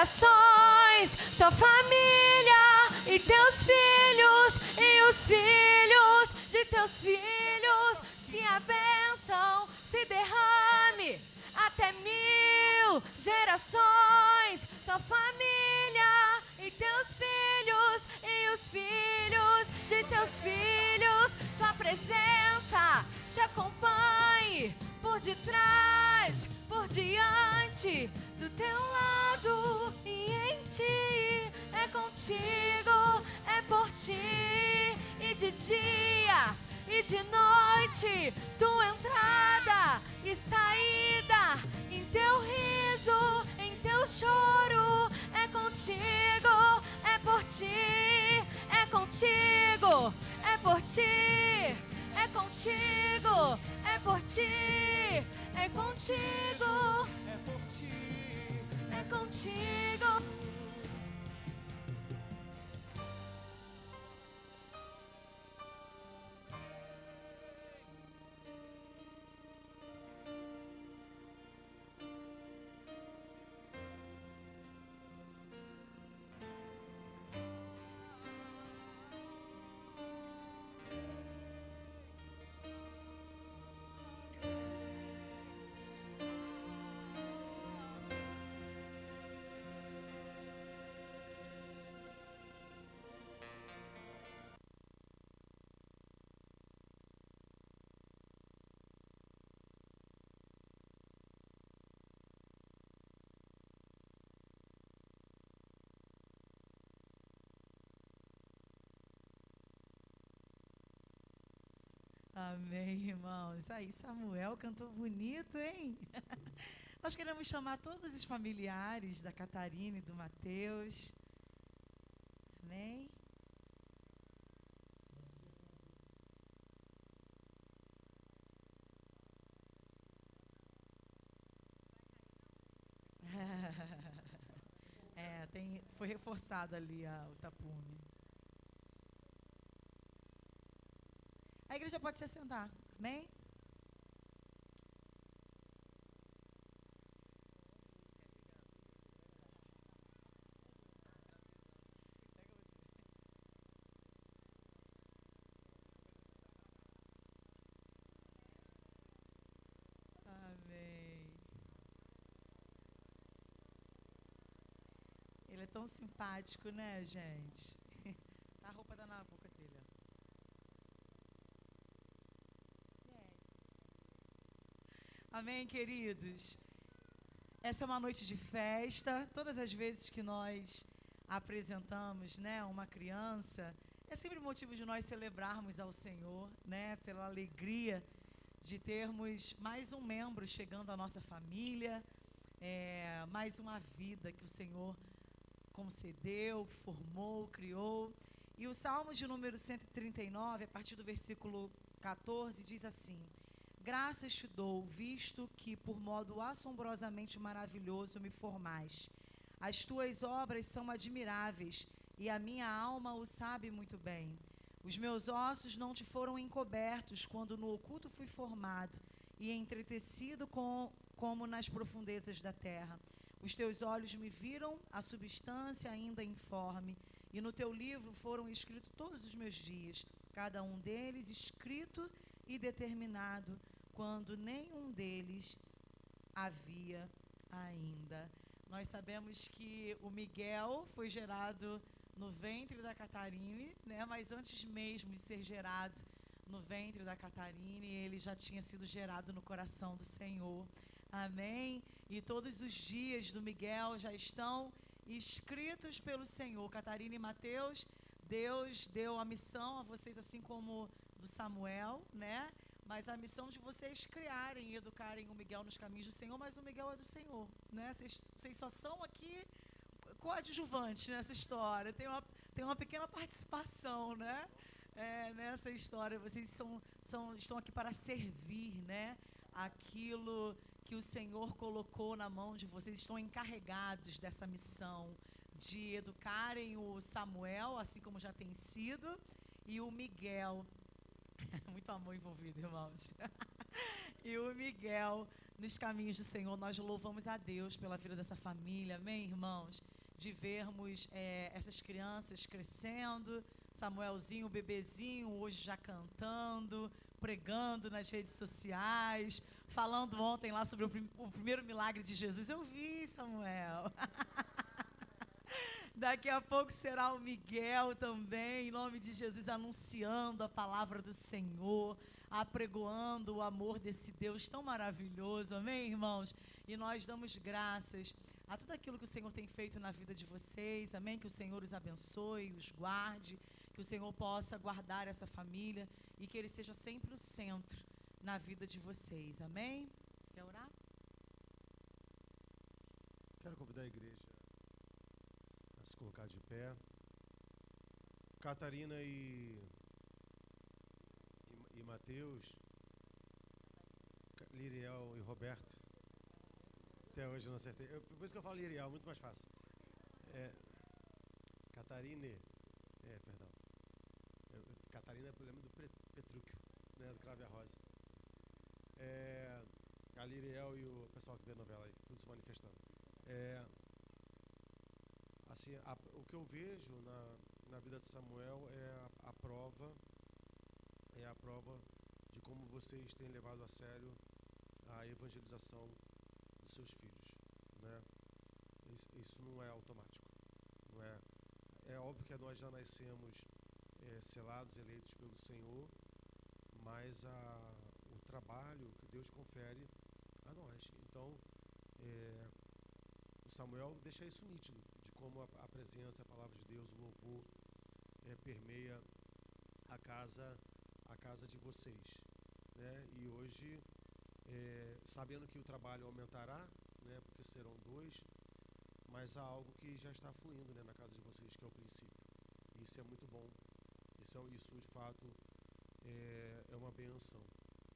gerações, tua família e teus filhos e os filhos de teus filhos, que a bênção se derrame até 1000 gerações, tua família e teus filhos e os filhos de teus filhos, tua presença te acompanhe por detrás, por diante, do teu lado e em ti, é contigo, é por ti, e de dia e de noite, tua entrada e saída, em teu riso, em teu choro, é contigo, é por ti, é contigo, é por ti, é contigo, é por ti, é contigo, É por ti. é contigo. Amém, irmãos. Aí, Samuel cantou bonito, hein? Nós queremos chamar todos os familiares da Catarina e do Mateus. Amém? Foi reforçado ali o tapume. A igreja pode se assentar, amém? Amém. Ele é tão simpático, né, gente? A roupa tá na boca dele, ó. Amém, queridos? Essa é uma noite de festa. Todas as vezes que nós apresentamos, né, uma criança, é sempre motivo de nós celebrarmos ao Senhor, né, pela alegria de termos mais um membro chegando à nossa família, mais uma vida que o Senhor concedeu, formou, criou. E o Salmo de número 139, a partir do versículo 14, diz assim: graças te dou, visto que por modo assombrosamente maravilhoso me formais. As tuas obras são admiráveis, e a minha alma o sabe muito bem. Os meus ossos não te foram encobertos, quando no oculto fui formado, e entretecido como nas profundezas da terra. Os teus olhos me viram a substância ainda informe, e no teu livro foram escritos todos os meus dias, cada um deles escrito e determinado, quando nenhum deles havia ainda. Nós sabemos que o Miguel foi gerado no ventre da Catarine, né? Mas antes mesmo de ser gerado no ventre da Catarine, ele já tinha sido gerado no coração do Senhor. Amém? E todos os dias do Miguel já estão escritos pelo Senhor. Catarina e Mateus, Deus deu a missão a vocês, assim como do Samuel, né? Mas a missão de vocês criarem e educarem o Miguel nos caminhos do Senhor, mas o Miguel é do Senhor, né? Vocês só são aqui coadjuvantes nessa história. Tem uma pequena participação, né? Nessa história. Vocês estão aqui para servir, né? Aquilo que o Senhor colocou na mão de vocês. Estão encarregados dessa missão de educarem o Samuel, assim como já tem sido, e o Miguel. Muito amor envolvido, irmãos. E o Miguel nos caminhos do Senhor. Nós louvamos a Deus pela vida dessa família, amém, irmãos? De vermos essas crianças crescendo, Samuelzinho, bebezinho, hoje já cantando, pregando nas redes sociais, falando ontem lá sobre o primeiro milagre de Jesus. Eu vi, Samuel. Daqui a pouco será o Miguel também, em nome de Jesus, anunciando a palavra do Senhor, apregoando o amor desse Deus tão maravilhoso, amém, irmãos? E nós damos graças a tudo aquilo que o Senhor tem feito na vida de vocês, amém? Que o Senhor os abençoe, os guarde, que o Senhor possa guardar essa família e que Ele seja sempre o centro na vida de vocês, amém? Você quer orar? Quero convidar a igreja a se colocar de pé. Catarina e Mateus, Liriel e Roberto. Até hoje eu não acertei. Por isso que eu falo Liriel, muito mais fácil. Catarine. Perdão. Catarina é o problema do Petrúquio, né, do Cravo e a Rosa. A Liriel e o pessoal que vê a novela aí, tudo se manifestando. Assim, o que eu vejo na vida de Samuel é a prova de como vocês têm levado a sério a evangelização dos seus filhos, né? Isso não é automático, não é? É óbvio que nós já nascemos selados, eleitos pelo Senhor, mas o trabalho que Deus confere a nós. Então, o Samuel deixa isso nítido, de como a presença, a palavra de Deus, o louvor permeia a casa de vocês, né? E hoje, sabendo que o trabalho aumentará, né, porque serão 2, mas há algo que já está fluindo, né, na casa de vocês, que é o princípio. E isso é muito bom. Isso de fato é uma bênção.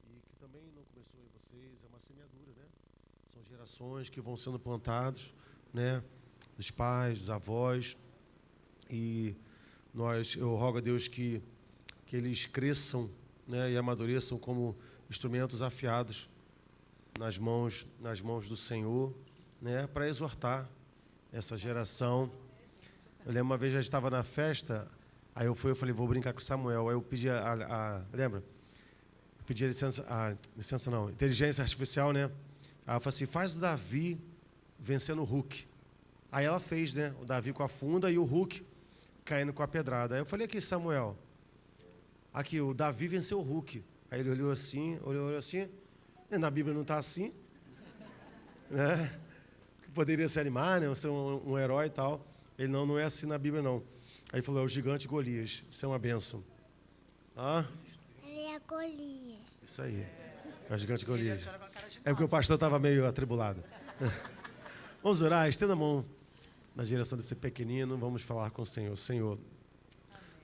E que também não começou em vocês, é uma semeadura, né? São gerações que vão sendo plantados, né, dos pais, dos avós. E eu rogo a Deus que eles cresçam, né, e amadureçam como instrumentos afiados nas mãos do Senhor, né, para exortar essa geração. Eu lembro uma vez, já estava na festa, aí eu falei, vou brincar com Samuel. Aí eu pedi lembra? Eu pedi inteligência artificial, né? Aí eu falei assim, faz o Davi vencendo o Hulk. Aí ela fez, né? O Davi com a funda e o Hulk caindo com a pedrada. Aí eu falei, aqui, Samuel, aqui, o Davi venceu o Hulk. Aí ele olhou assim, na Bíblia não está assim, né? Poderia se animar, né? Ser um herói e tal. Ele não é assim na Bíblia, não. Aí ele falou, é o gigante Golias. Isso é uma bênção. Ele é Golias. Isso aí. É o gigante Golias. É porque o pastor estava meio atribulado. Vamos orar, estenda a mão na direção desse pequenino. Vamos falar com o Senhor. Senhor,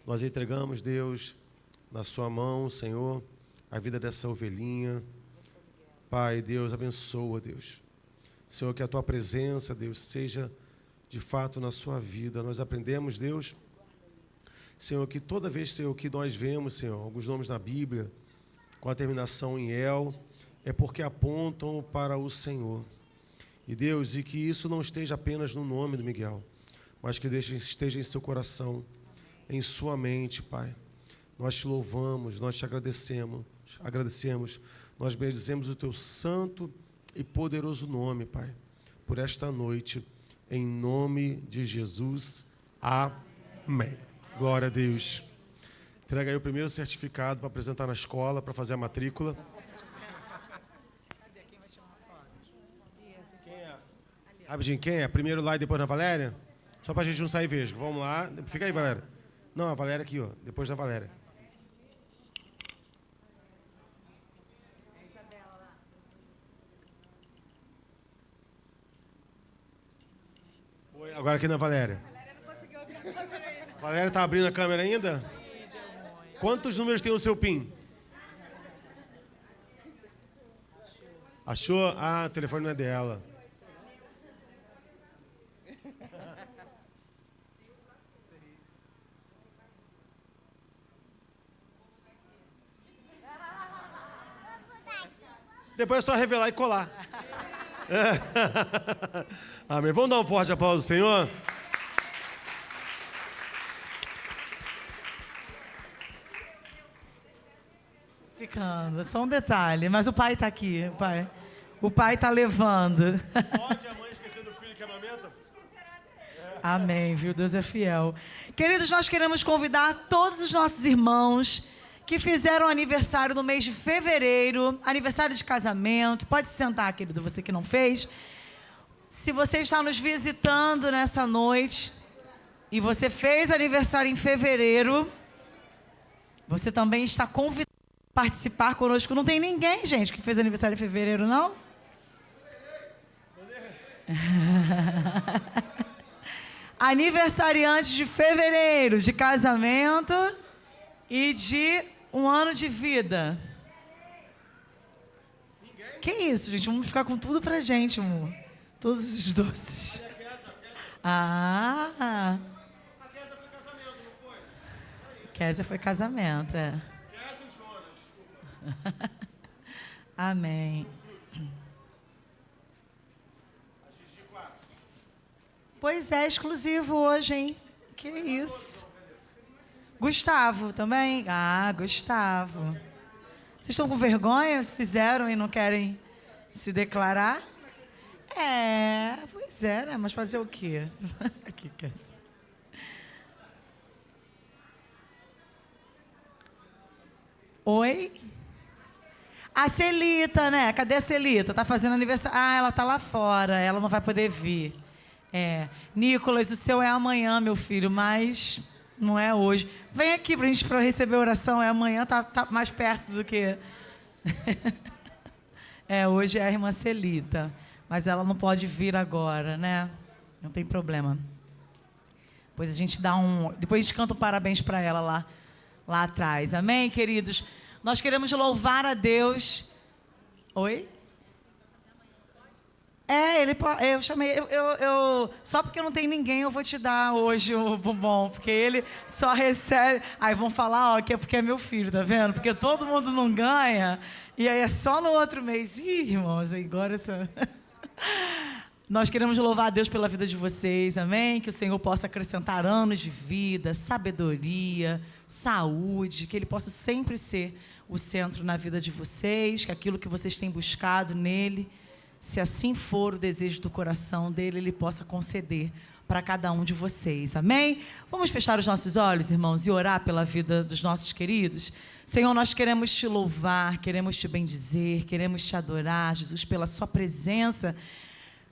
nós entregamos, Deus, na sua mão, Senhor, a vida dessa ovelhinha. Pai, Deus, abençoa, Deus. Senhor, que a tua presença, Deus, seja de fato na sua vida. Nós aprendemos, Deus, Senhor, que toda vez, Senhor, que nós vemos, Senhor, alguns nomes na Bíblia, com a terminação em El, é porque apontam para o Senhor. E Deus, e que isso não esteja apenas no nome do Miguel, mas que esteja em seu coração, em sua mente, Pai. Nós te louvamos, nós te agradecemos, nós bendizemos o teu santo e poderoso nome, Pai, por esta noite, em nome de Jesus. Amém. Glória a Deus. Entrega aí o primeiro certificado para apresentar na escola, para fazer a matrícula. Rapidinho, quem é? Primeiro lá e depois na Valéria? Só para a gente não sair vesgo. Vamos lá. Fica aí, Valéria. Não, a Valéria aqui, ó. Depois da Valéria. Foi, agora aqui na Valéria. Valéria tá abrindo a câmera ainda? Quantos números tem o seu PIN? Achou? Ah, o telefone não é dela. Depois é só revelar e colar. Amém. Vamos dar um forte aplauso ao Senhor? Ficando, é só um detalhe. Mas o pai está aqui, o pai está levando. Pode a mãe esquecer do filho que amamenta? Amém, viu? Deus é fiel. Queridos, nós queremos convidar todos os nossos irmãos que fizeram aniversário no mês de fevereiro, aniversário de casamento. Pode se sentar, querido, você que não fez. Se você está nos visitando nessa noite e você fez aniversário em fevereiro, você também está convidado a participar conosco. Não tem ninguém, gente, que fez aniversário em fevereiro, não? Aniversariantes de fevereiro, de casamento e de um ano de vida. Que isso, gente? Vamos ficar com tudo pra gente, amor. Todos os doces. Ah! A Kézia foi casamento, não foi? Kézia foi casamento, é. Kézia e Jonas, desculpa. Amém. Pois é, exclusivo hoje, hein? Que isso. Gustavo também? Ah, Gustavo. Vocês estão com vergonha? Fizeram e não querem se declarar? É, pois é, né? Mas fazer o quê? Aqui, Kézia. Oi? A Celita, né? Cadê a Celita? Tá fazendo aniversário. Ah, ela tá lá fora. Ela não vai poder vir. É. Nicolas, o seu é amanhã, meu filho, mas não é hoje. Vem aqui pra gente receber a oração. É amanhã, tá mais perto do que... hoje é a irmã Celita. Mas ela não pode vir agora, né? Não tem problema. Depois a gente dá depois a gente canta um parabéns para ela lá atrás. Amém, queridos? Nós queremos louvar a Deus. Oi? Eu chamei. Só porque não tem ninguém, eu vou te dar hoje o bombom. Porque ele só recebe. Aí vão falar, que é porque é meu filho, tá vendo? Porque todo mundo não ganha. E aí é só no outro mês. Ih, irmãos, agora essa. Nós queremos louvar a Deus pela vida de vocês, amém? Que o Senhor possa acrescentar anos de vida, sabedoria, saúde, que Ele possa sempre ser o centro na vida de vocês, que aquilo que vocês têm buscado nele, se assim for o desejo do coração dele, Ele possa conceder para cada um de vocês, amém? Vamos fechar os nossos olhos, irmãos, e orar pela vida dos nossos queridos? Senhor, nós queremos te louvar, queremos te bendizer, queremos te adorar, Jesus, pela sua presença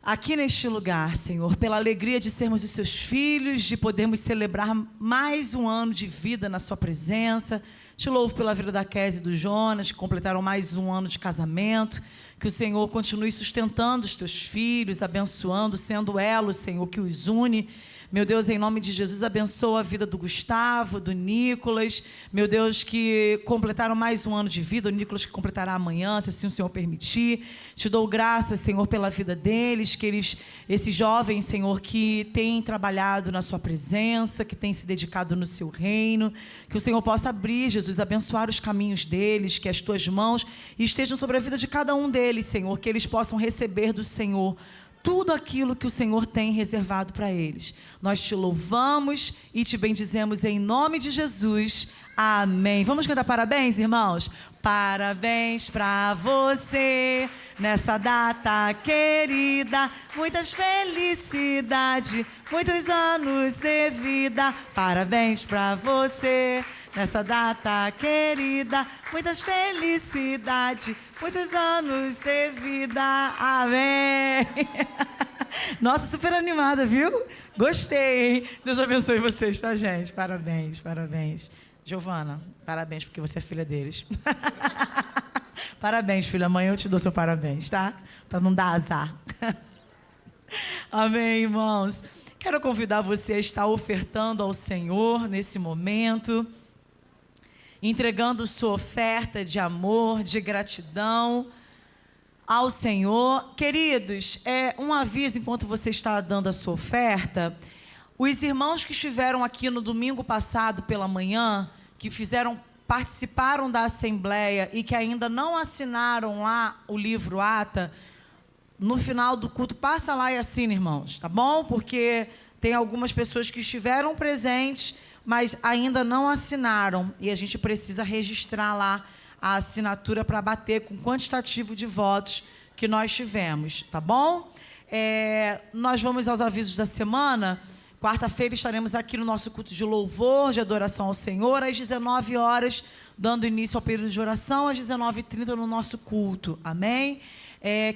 aqui neste lugar, Senhor, pela alegria de sermos os seus filhos, de podermos celebrar mais um ano de vida na sua presença. Te louvo pela vida da Kézia e do Jonas, que completaram mais um ano de casamento. Que o Senhor continue sustentando os teus filhos, abençoando, sendo elo, Senhor, que os une. Meu Deus, em nome de Jesus, abençoa a vida do Gustavo, do Nicolas. Meu Deus, que completaram mais um ano de vida. O Nicolas que completará amanhã, se assim o Senhor permitir. Te dou graças, Senhor, pela vida deles, que esses jovens, Senhor, que têm trabalhado na sua presença, que têm se dedicado no seu reino. Que o Senhor possa abrir, Jesus, abençoar os caminhos deles, que as tuas mãos estejam sobre a vida de cada um deles, Senhor, que eles possam receber do Senhor tudo aquilo que o Senhor tem reservado para eles. Nós te louvamos e te bendizemos em nome de Jesus. Amém. Vamos cantar parabéns, irmãos? Parabéns para você nessa data querida. Muitas felicidades, muitos anos de vida. Parabéns para você nessa data querida. Muitas felicidades, muitos anos de vida. Amém. Nossa, super animada, viu? Gostei, hein? Deus abençoe vocês, tá, gente? Parabéns, parabéns. Giovana, parabéns porque você é filha deles. Parabéns, filha. Amanhã eu te dou seu parabéns, tá? Para não dar azar. Amém, irmãos. Quero convidar você a estar ofertando ao Senhor nesse momento, entregando sua oferta de amor, de gratidão ao Senhor. Queridos, um aviso enquanto você está dando a sua oferta. Os irmãos que estiveram aqui no domingo passado pela manhã, que participaram da assembleia e que ainda não assinaram lá o livro Ata, no final do culto, passa lá e assina, irmãos, tá bom? Porque tem algumas pessoas que estiveram presentes, mas ainda não assinaram. E a gente precisa registrar lá a assinatura para bater com o quantitativo de votos que nós tivemos, tá bom? Nós vamos aos avisos da semana. Quarta-feira estaremos aqui no nosso culto de louvor, de adoração ao Senhor, às 19 horas, dando início ao período de oração, às 19h30 no nosso culto. Amém?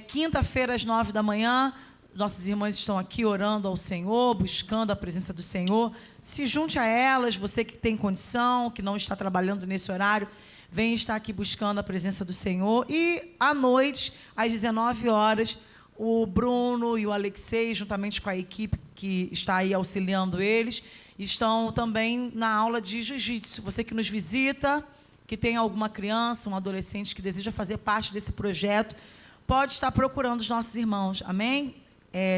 Quinta-feira, às 9 da manhã, nossas irmãs estão aqui orando ao Senhor, buscando a presença do Senhor. Se junte a elas, você que tem condição, que não está trabalhando nesse horário, vem estar aqui buscando a presença do Senhor. E à noite, às 19 horas, o Bruno e o Alexei, juntamente com a equipe que está aí auxiliando eles, estão também na aula de jiu-jitsu. Você que nos visita, que tem alguma criança, um adolescente que deseja fazer parte desse projeto, pode estar procurando os nossos irmãos, amém?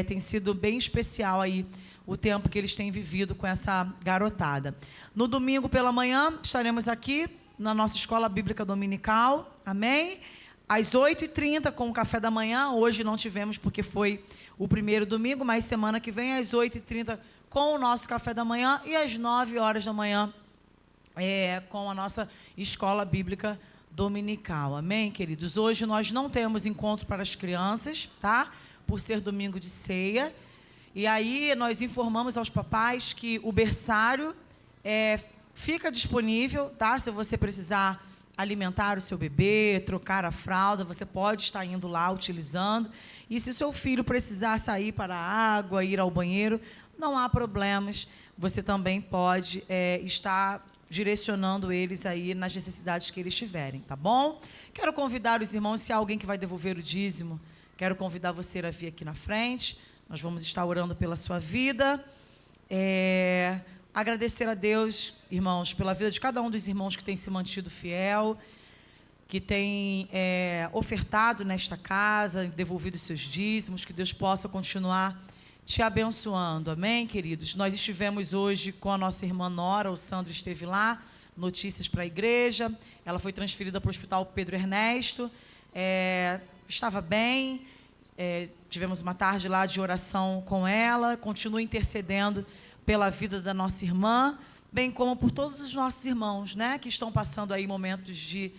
Tem sido bem especial aí o tempo que eles têm vivido com essa garotada. No domingo pela manhã, estaremos aqui na nossa escola bíblica dominical, amém? Às 8h30 com o café da manhã. Hoje não tivemos porque foi o primeiro domingo, mas semana que vem às 8h30 com o nosso café da manhã e às 9 horas da manhã com a nossa escola bíblica dominical. Amém, queridos? Hoje nós não temos encontro para as crianças, tá? Por ser domingo de ceia. E aí nós informamos aos papais que o berçário fica disponível, tá? Se você precisar alimentar o seu bebê, trocar a fralda, você pode estar indo lá utilizando. E se o seu filho precisar sair para a água, ir ao banheiro, não há problemas. Você também pode estar direcionando eles aí nas necessidades que eles tiverem, tá bom? Quero convidar os irmãos, se há alguém que vai devolver o dízimo, quero convidar você a vir aqui na frente. Nós vamos estar orando pela sua vida. Agradecer a Deus, irmãos, pela vida de cada um dos irmãos que tem se mantido fiel, que tem ofertado nesta casa, devolvido seus dízimos, que Deus possa continuar te abençoando. Amém, queridos? Nós estivemos hoje com a nossa irmã Nora, o Sandro esteve lá, notícias para a igreja, ela foi transferida para o Hospital Pedro Ernesto, estava bem, tivemos uma tarde lá de oração com ela, continua intercedendo pela vida da nossa irmã, bem como por todos os nossos irmãos, né, que estão passando aí momentos de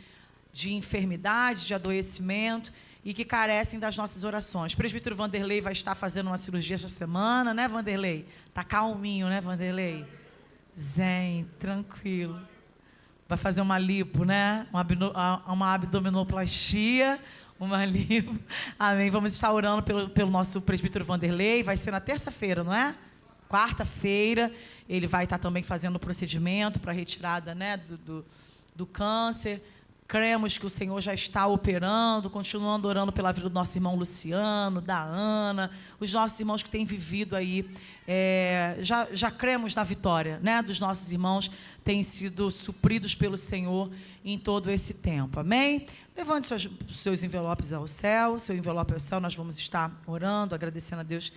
enfermidade, de adoecimento e que carecem das nossas orações. O presbítero Vanderlei vai estar fazendo uma cirurgia esta semana, né, Vanderlei? Tá calminho, né, Vanderlei? Zen, tranquilo. Vai fazer uma lipo, né? Uma abdominoplastia, uma lipo. Amém. Vamos estar orando pelo nosso presbítero Vanderlei. Vai ser na terça-feira, não é? Quarta-feira, ele vai estar também fazendo o procedimento para retirada, né, do câncer. Cremos que o Senhor já está operando, continuando orando pela vida do nosso irmão Luciano, da Ana, os nossos irmãos que têm vivido aí. Já cremos na vitória, né, dos nossos irmãos, têm sido supridos pelo Senhor em todo esse tempo. Amém? Levante seus envelopes ao céu, seu envelope ao céu, nós vamos estar orando, agradecendo a Deus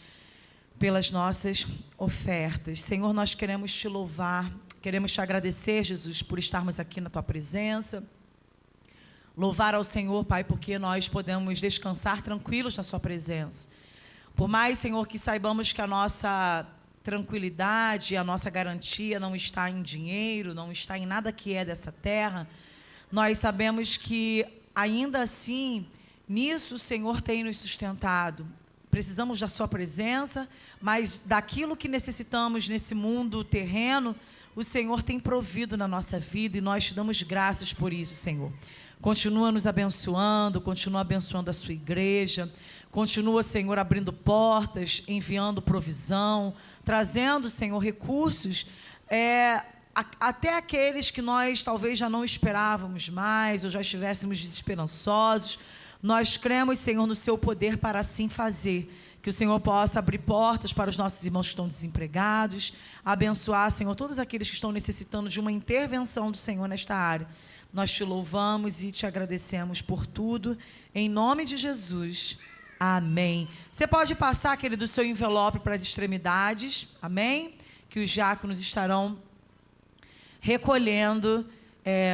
pelas nossas ofertas. Senhor, nós queremos te louvar, queremos te agradecer, Jesus, por estarmos aqui na tua presença. Louvar ao Senhor, Pai, porque nós podemos descansar tranquilos na sua presença. Por mais, Senhor, que saibamos que a nossa tranquilidade, a nossa garantia não está em dinheiro, não está em nada que é dessa terra, nós sabemos que, ainda assim, nisso o Senhor tem nos sustentado. Precisamos da sua presença, mas daquilo que necessitamos nesse mundo terreno, o Senhor tem provido na nossa vida e nós te damos graças por isso, Senhor. Continua nos abençoando, continua abençoando a sua igreja, continua, Senhor, abrindo portas, enviando provisão, trazendo, Senhor, recursos, até aqueles que nós talvez já não esperávamos mais, ou já estivéssemos desesperançosos. Nós cremos, Senhor, no seu poder para assim fazer, que o Senhor possa abrir portas para os nossos irmãos que estão desempregados, abençoar, Senhor, todos aqueles que estão necessitando de uma intervenção do Senhor nesta área. Nós te louvamos e te agradecemos por tudo, em nome de Jesus. Amém. Você pode passar, querido, o seu envelope para as extremidades, amém? Que os diáconos estarão recolhendo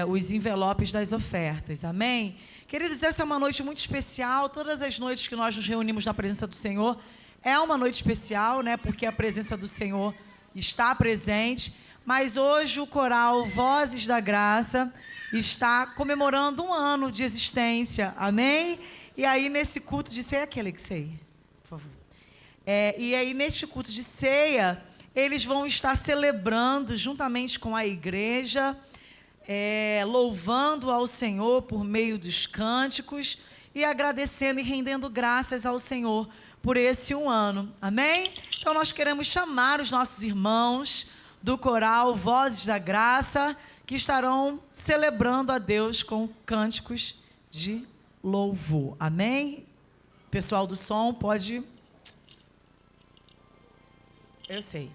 os envelopes das ofertas. Amém? Queridos, essa é uma noite muito especial. Todas as noites que nós nos reunimos na presença do Senhor é uma noite especial, né? Porque a presença do Senhor está presente. Mas hoje o coral Vozes da Graça está comemorando 1 ano de existência. Amém? E aí, nesse culto de ceia, aquele que sei, por favor. E aí, neste culto de ceia, eles vão estar celebrando juntamente com a igreja, louvando ao Senhor por meio dos cânticos e agradecendo e rendendo graças ao Senhor por esse 1 ano. Amém? Então, nós queremos chamar os nossos irmãos do coral Vozes da Graça, que estarão celebrando a Deus com cânticos de louvor. Amém? Pessoal do som, pode... Eu sei.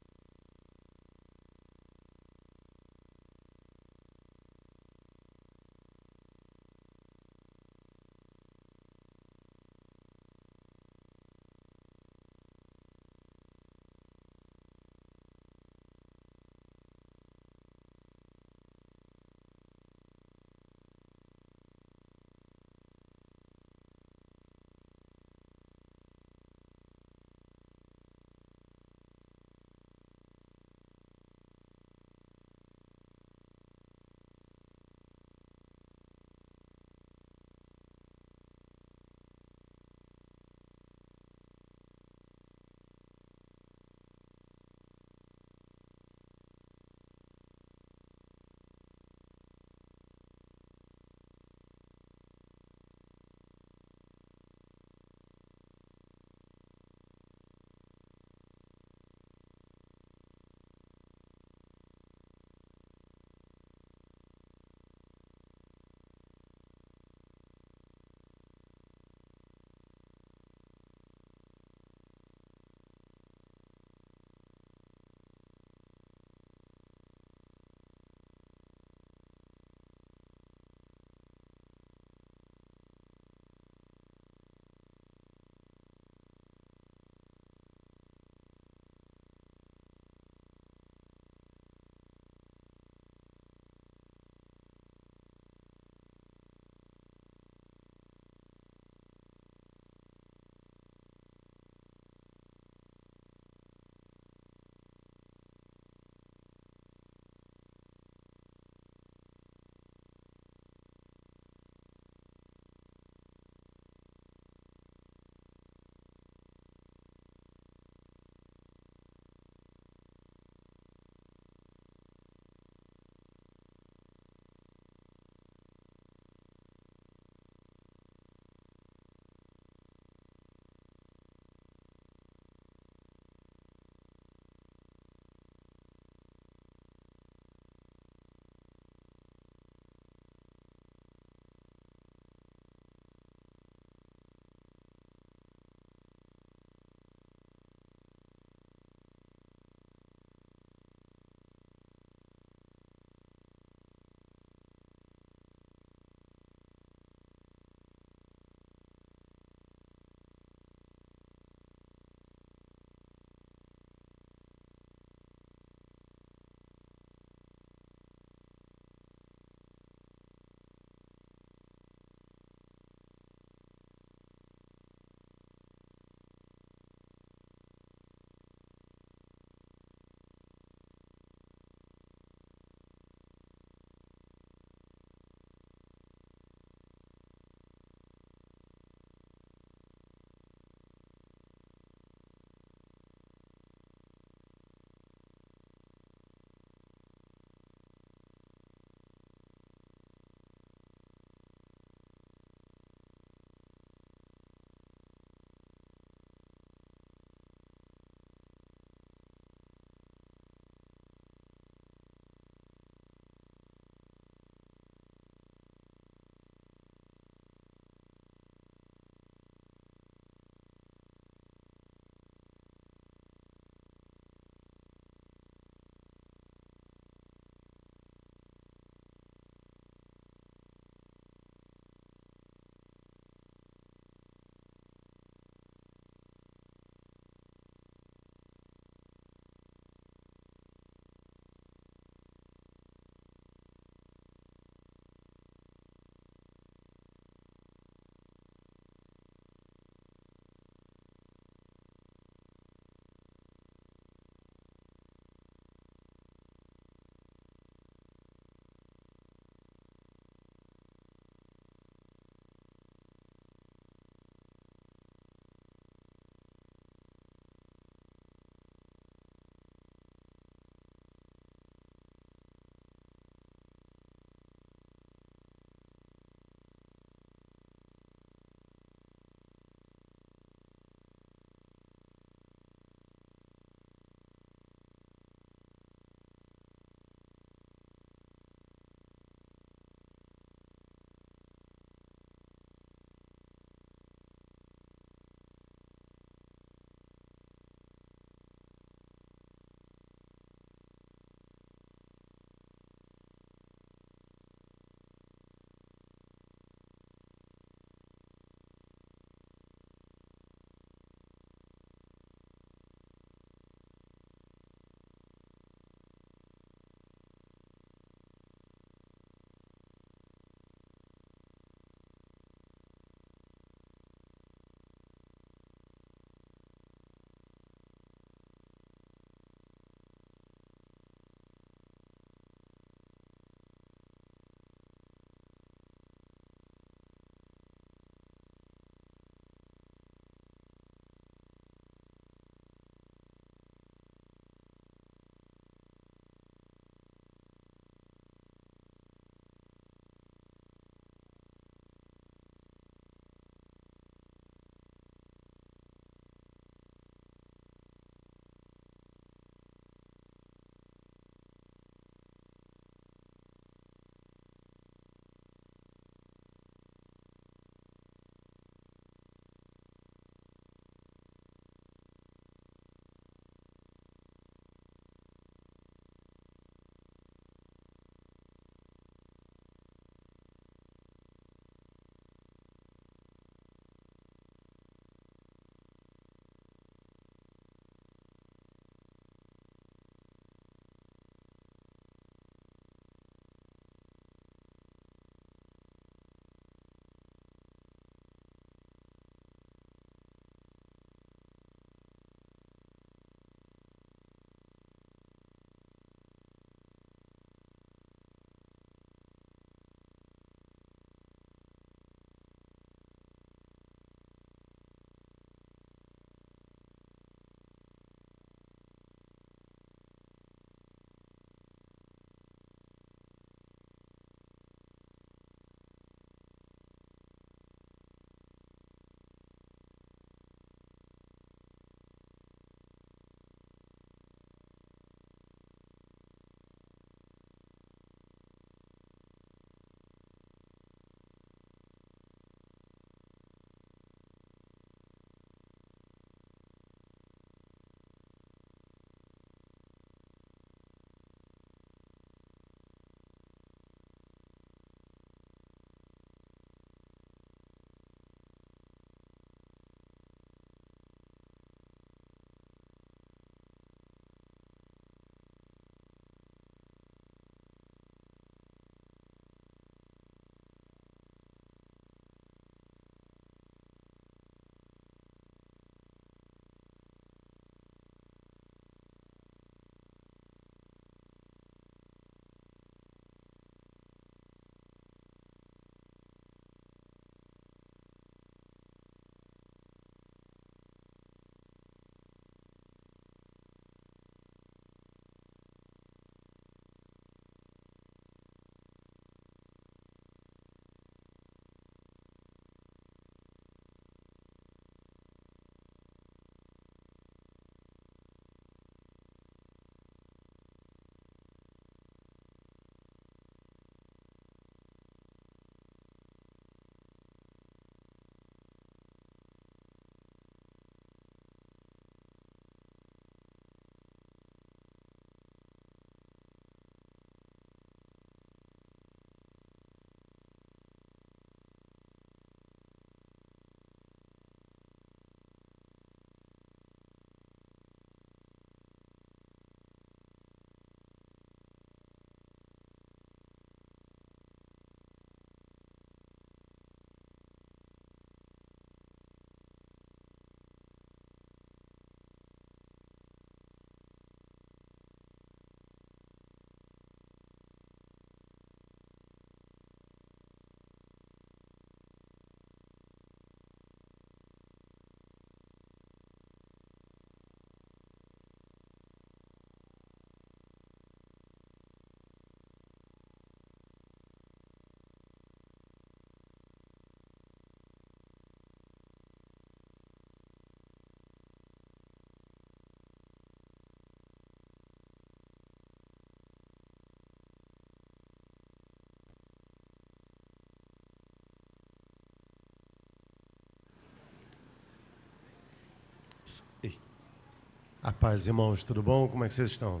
A paz, irmãos, tudo bom? Como é que vocês estão?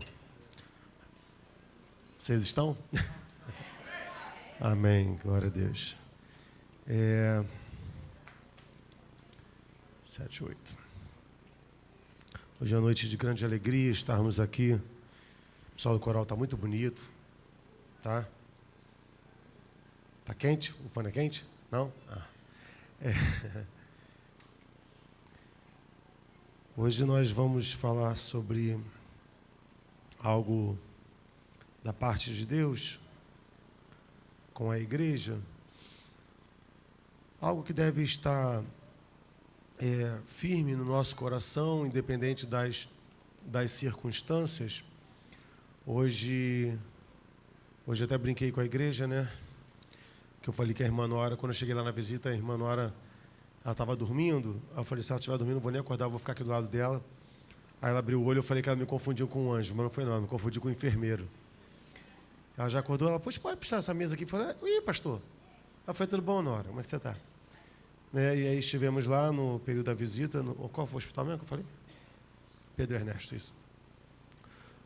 Vocês estão? Amém, glória a Deus. 7, 8. Hoje é uma noite de grande alegria estarmos aqui. O pessoal do coral está muito bonito, tá? Tá quente? O pano é quente? Não? Hoje nós vamos falar sobre algo da parte de Deus com a igreja, algo que deve estar firme no nosso coração, independente das circunstâncias. Hoje até brinquei com a igreja, né? Que eu falei que a irmã Nora, quando eu cheguei lá na visita, a irmã Nora, ela estava dormindo. Aí eu falei, se ela estiver dormindo, não vou nem acordar, vou ficar aqui do lado dela. Aí ela abriu o olho, eu falei que ela me confundiu com um anjo, mas não foi não, me confundiu com um enfermeiro. Ela já acordou, ela, poxa, pode puxar essa mesa aqui? Eu falei, ih, pastor. Ela foi, tudo bom, Nora? Como é que você está? E aí estivemos lá no período da visita, qual foi o hospital mesmo que eu falei? Pedro Ernesto, isso.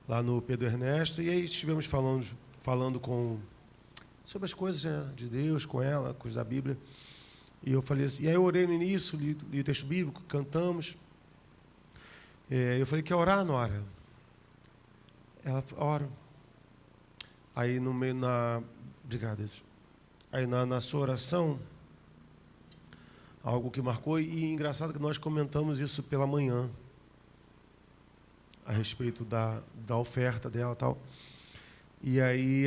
Lá no Pedro Ernesto, e aí estivemos falando sobre as coisas, né, de Deus, com ela, coisas da Bíblia. E eu falei assim, e aí eu orei no início, li o texto bíblico, cantamos. Eu falei, quer orar, Nora? Ela, ora. Aí no meio, obrigado. Aí na sua oração, algo que marcou, e engraçado que nós comentamos isso pela manhã, a respeito da oferta dela e tal. E aí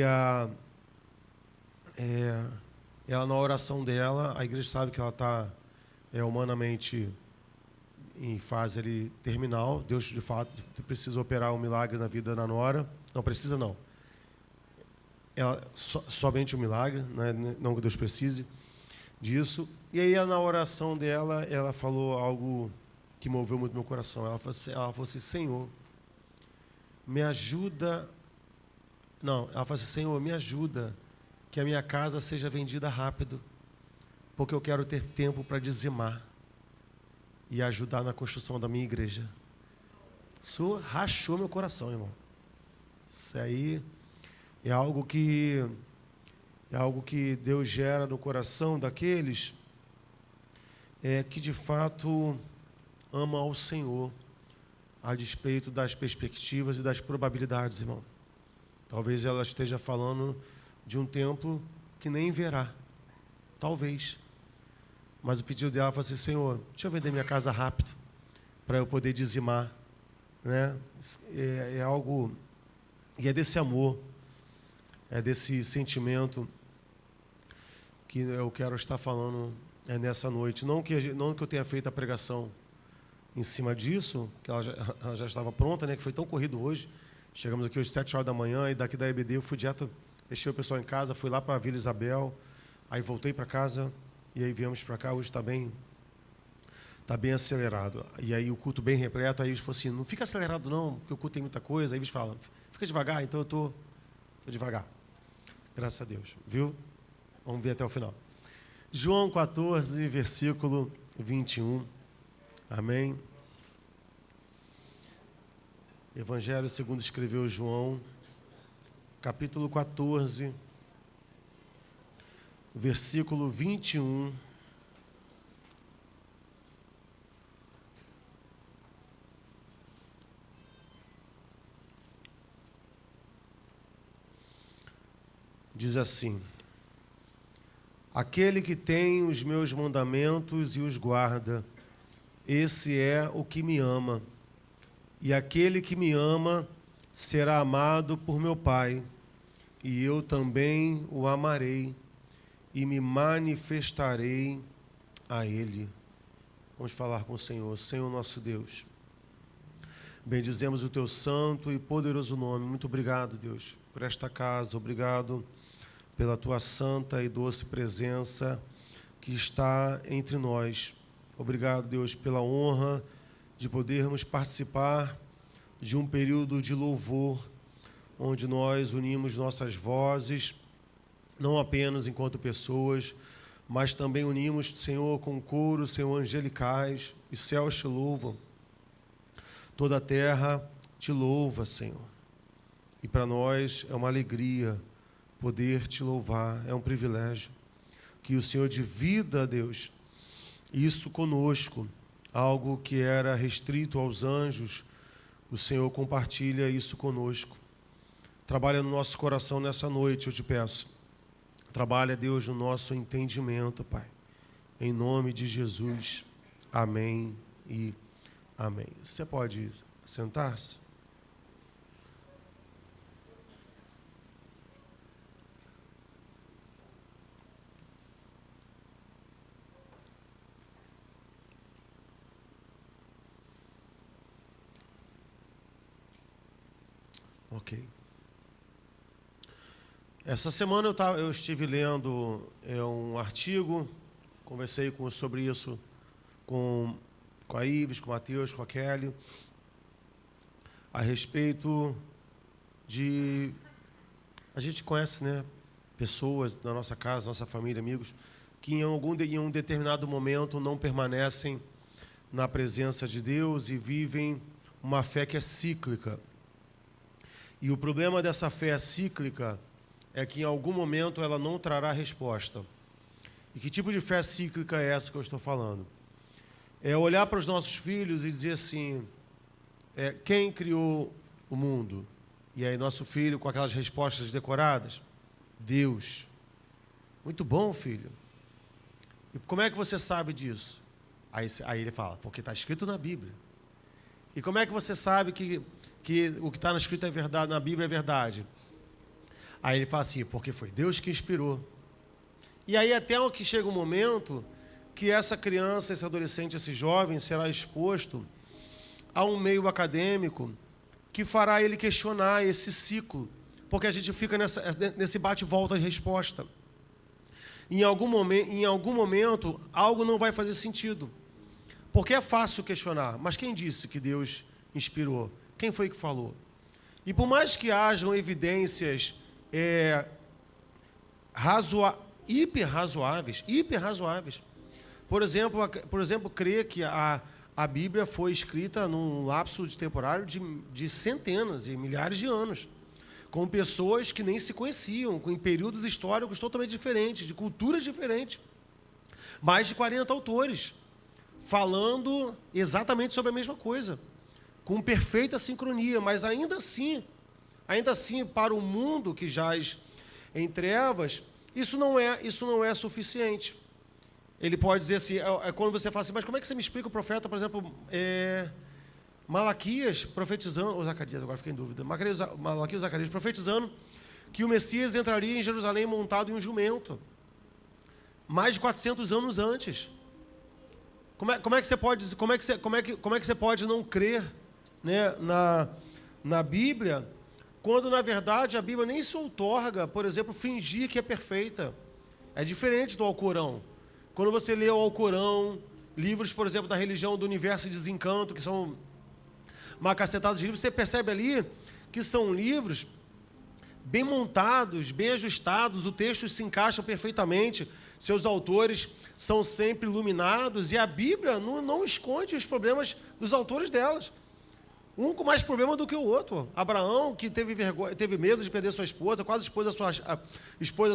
ela, na oração dela, a igreja sabe que ela está humanamente em fase ali terminal. Deus, de fato, precisa operar um milagre na vida da Nora. Não precisa, não. Somente um milagre, né? Não que Deus precise disso. E aí, na oração dela, ela falou algo que moveu muito meu coração. Ela falou assim, Senhor, me ajuda... Não, ela falou assim, Senhor, me ajuda que a minha casa seja vendida rápido, porque eu quero ter tempo para dizimar e ajudar na construção da minha igreja. Isso rachou meu coração, irmão. Isso aí é algo que Deus gera no coração daqueles que de fato amam ao Senhor, a despeito das perspectivas e das probabilidades, irmão. Talvez ela esteja falando de um templo que nem verá. Talvez. Mas o pedido dela foi assim, Senhor, deixa eu vender minha casa rápido, para eu poder dizimar. Né? É algo... E é desse amor, é desse sentimento que eu quero estar falando nessa noite. Não que eu tenha feito a pregação em cima disso, que ela já estava pronta, né? Que foi tão corrido hoje. Chegamos aqui às 7 horas da manhã, e daqui da EBD eu fui direto, deixei o pessoal em casa, fui lá para a Vila Isabel, aí voltei para casa, e aí viemos para cá. Hoje está bem acelerado. E aí o culto bem repleto, aí eles falaram assim, não fica acelerado não, porque o culto tem muita coisa. Aí eles falam, fica devagar, então eu estou devagar. Graças a Deus, viu? Vamos ver até o final. João 14, versículo 21. Amém. Evangelho segundo escreveu João, capítulo 14, versículo 21. Diz assim, aquele que tem os meus mandamentos e os guarda, esse é o que me ama. E aquele que me ama será amado por meu Pai, e eu também o amarei e me manifestarei a Ele. Vamos falar com o Senhor. Senhor nosso Deus, bendizemos o Teu santo e poderoso nome. Muito obrigado, Deus, por esta casa. Obrigado pela Tua santa e doce presença que está entre nós. Obrigado, Deus, pela honra de podermos participar de um período de louvor, onde nós unimos nossas vozes, não apenas enquanto pessoas, mas também unimos, Senhor, com coro, Senhor, angelicais, os céus te louvam. Toda a terra te louva, Senhor. E para nós é uma alegria poder te louvar, é um privilégio. Que o Senhor divida, Deus, isso conosco, algo que era restrito aos anjos, o Senhor compartilha isso conosco. Trabalha no nosso coração nessa noite, eu te peço. Trabalha, Deus, no nosso entendimento, Pai. Em nome de Jesus. Amém e amém. Você pode sentar-se? Ok. Essa semana eu estive lendo um artigo, conversei sobre isso com a Ives, com o Matheus, com a Kelly, a respeito de... A gente conhece, né, pessoas na nossa casa, nossa família, amigos, que em um determinado momento não permanecem na presença de Deus e vivem uma fé que é cíclica. E o problema dessa fé cíclica é que em algum momento ela não trará resposta. E que tipo de fé cíclica é essa que eu estou falando? É olhar para os nossos filhos e dizer assim, quem criou o mundo? E aí nosso filho com aquelas respostas decoradas? Deus. Muito bom, filho. E como é que você sabe disso? Aí ele fala, porque está escrito na Bíblia. E como é que você sabe que o que está escrito é verdade, na Bíblia é verdade? Aí ele fala assim, porque foi Deus que inspirou. E aí até que chega um momento que essa criança, esse adolescente, esse jovem será exposto a um meio acadêmico que fará ele questionar esse ciclo, porque a gente fica nesse bate-volta de resposta. Em algum momento, algo não vai fazer sentido. Porque é fácil questionar, mas quem disse que Deus inspirou? Quem foi que falou? E por mais que hajam evidências hiper razoáveis, por exemplo, crer que a Bíblia foi escrita num lapso de temporário de centenas e milhares de anos, com pessoas que nem se conheciam, com períodos históricos totalmente diferentes, de culturas diferentes. Mais de 40 autores falando exatamente sobre a mesma coisa, com perfeita sincronia, mas ainda assim, para o mundo que jaz em trevas, isso não é suficiente. Ele pode dizer assim, quando você fala assim, mas como é que você me explica o profeta, por exemplo, Malaquias profetizando, ou Zacarias, agora fiquei em dúvida, Malaquias e Zacarias profetizando que o Messias entraria em Jerusalém montado em um jumento, mais de 400 anos antes. Como é que você pode não crer, né, na Bíblia, quando na verdade a Bíblia nem se outorga, por exemplo, fingir que é perfeita? É diferente do Alcorão. Quando você lê o Alcorão, livros, por exemplo, da religião do universo e desencanto, que são uma cacetada de livros, você percebe ali que são livros bem montados, bem ajustados, o texto se encaixa perfeitamente, seus autores são sempre iluminados, e a Bíblia não esconde os problemas dos autores delas. Um com mais problema do que o outro. Abraão, que teve medo de perder sua esposa, quase expôs a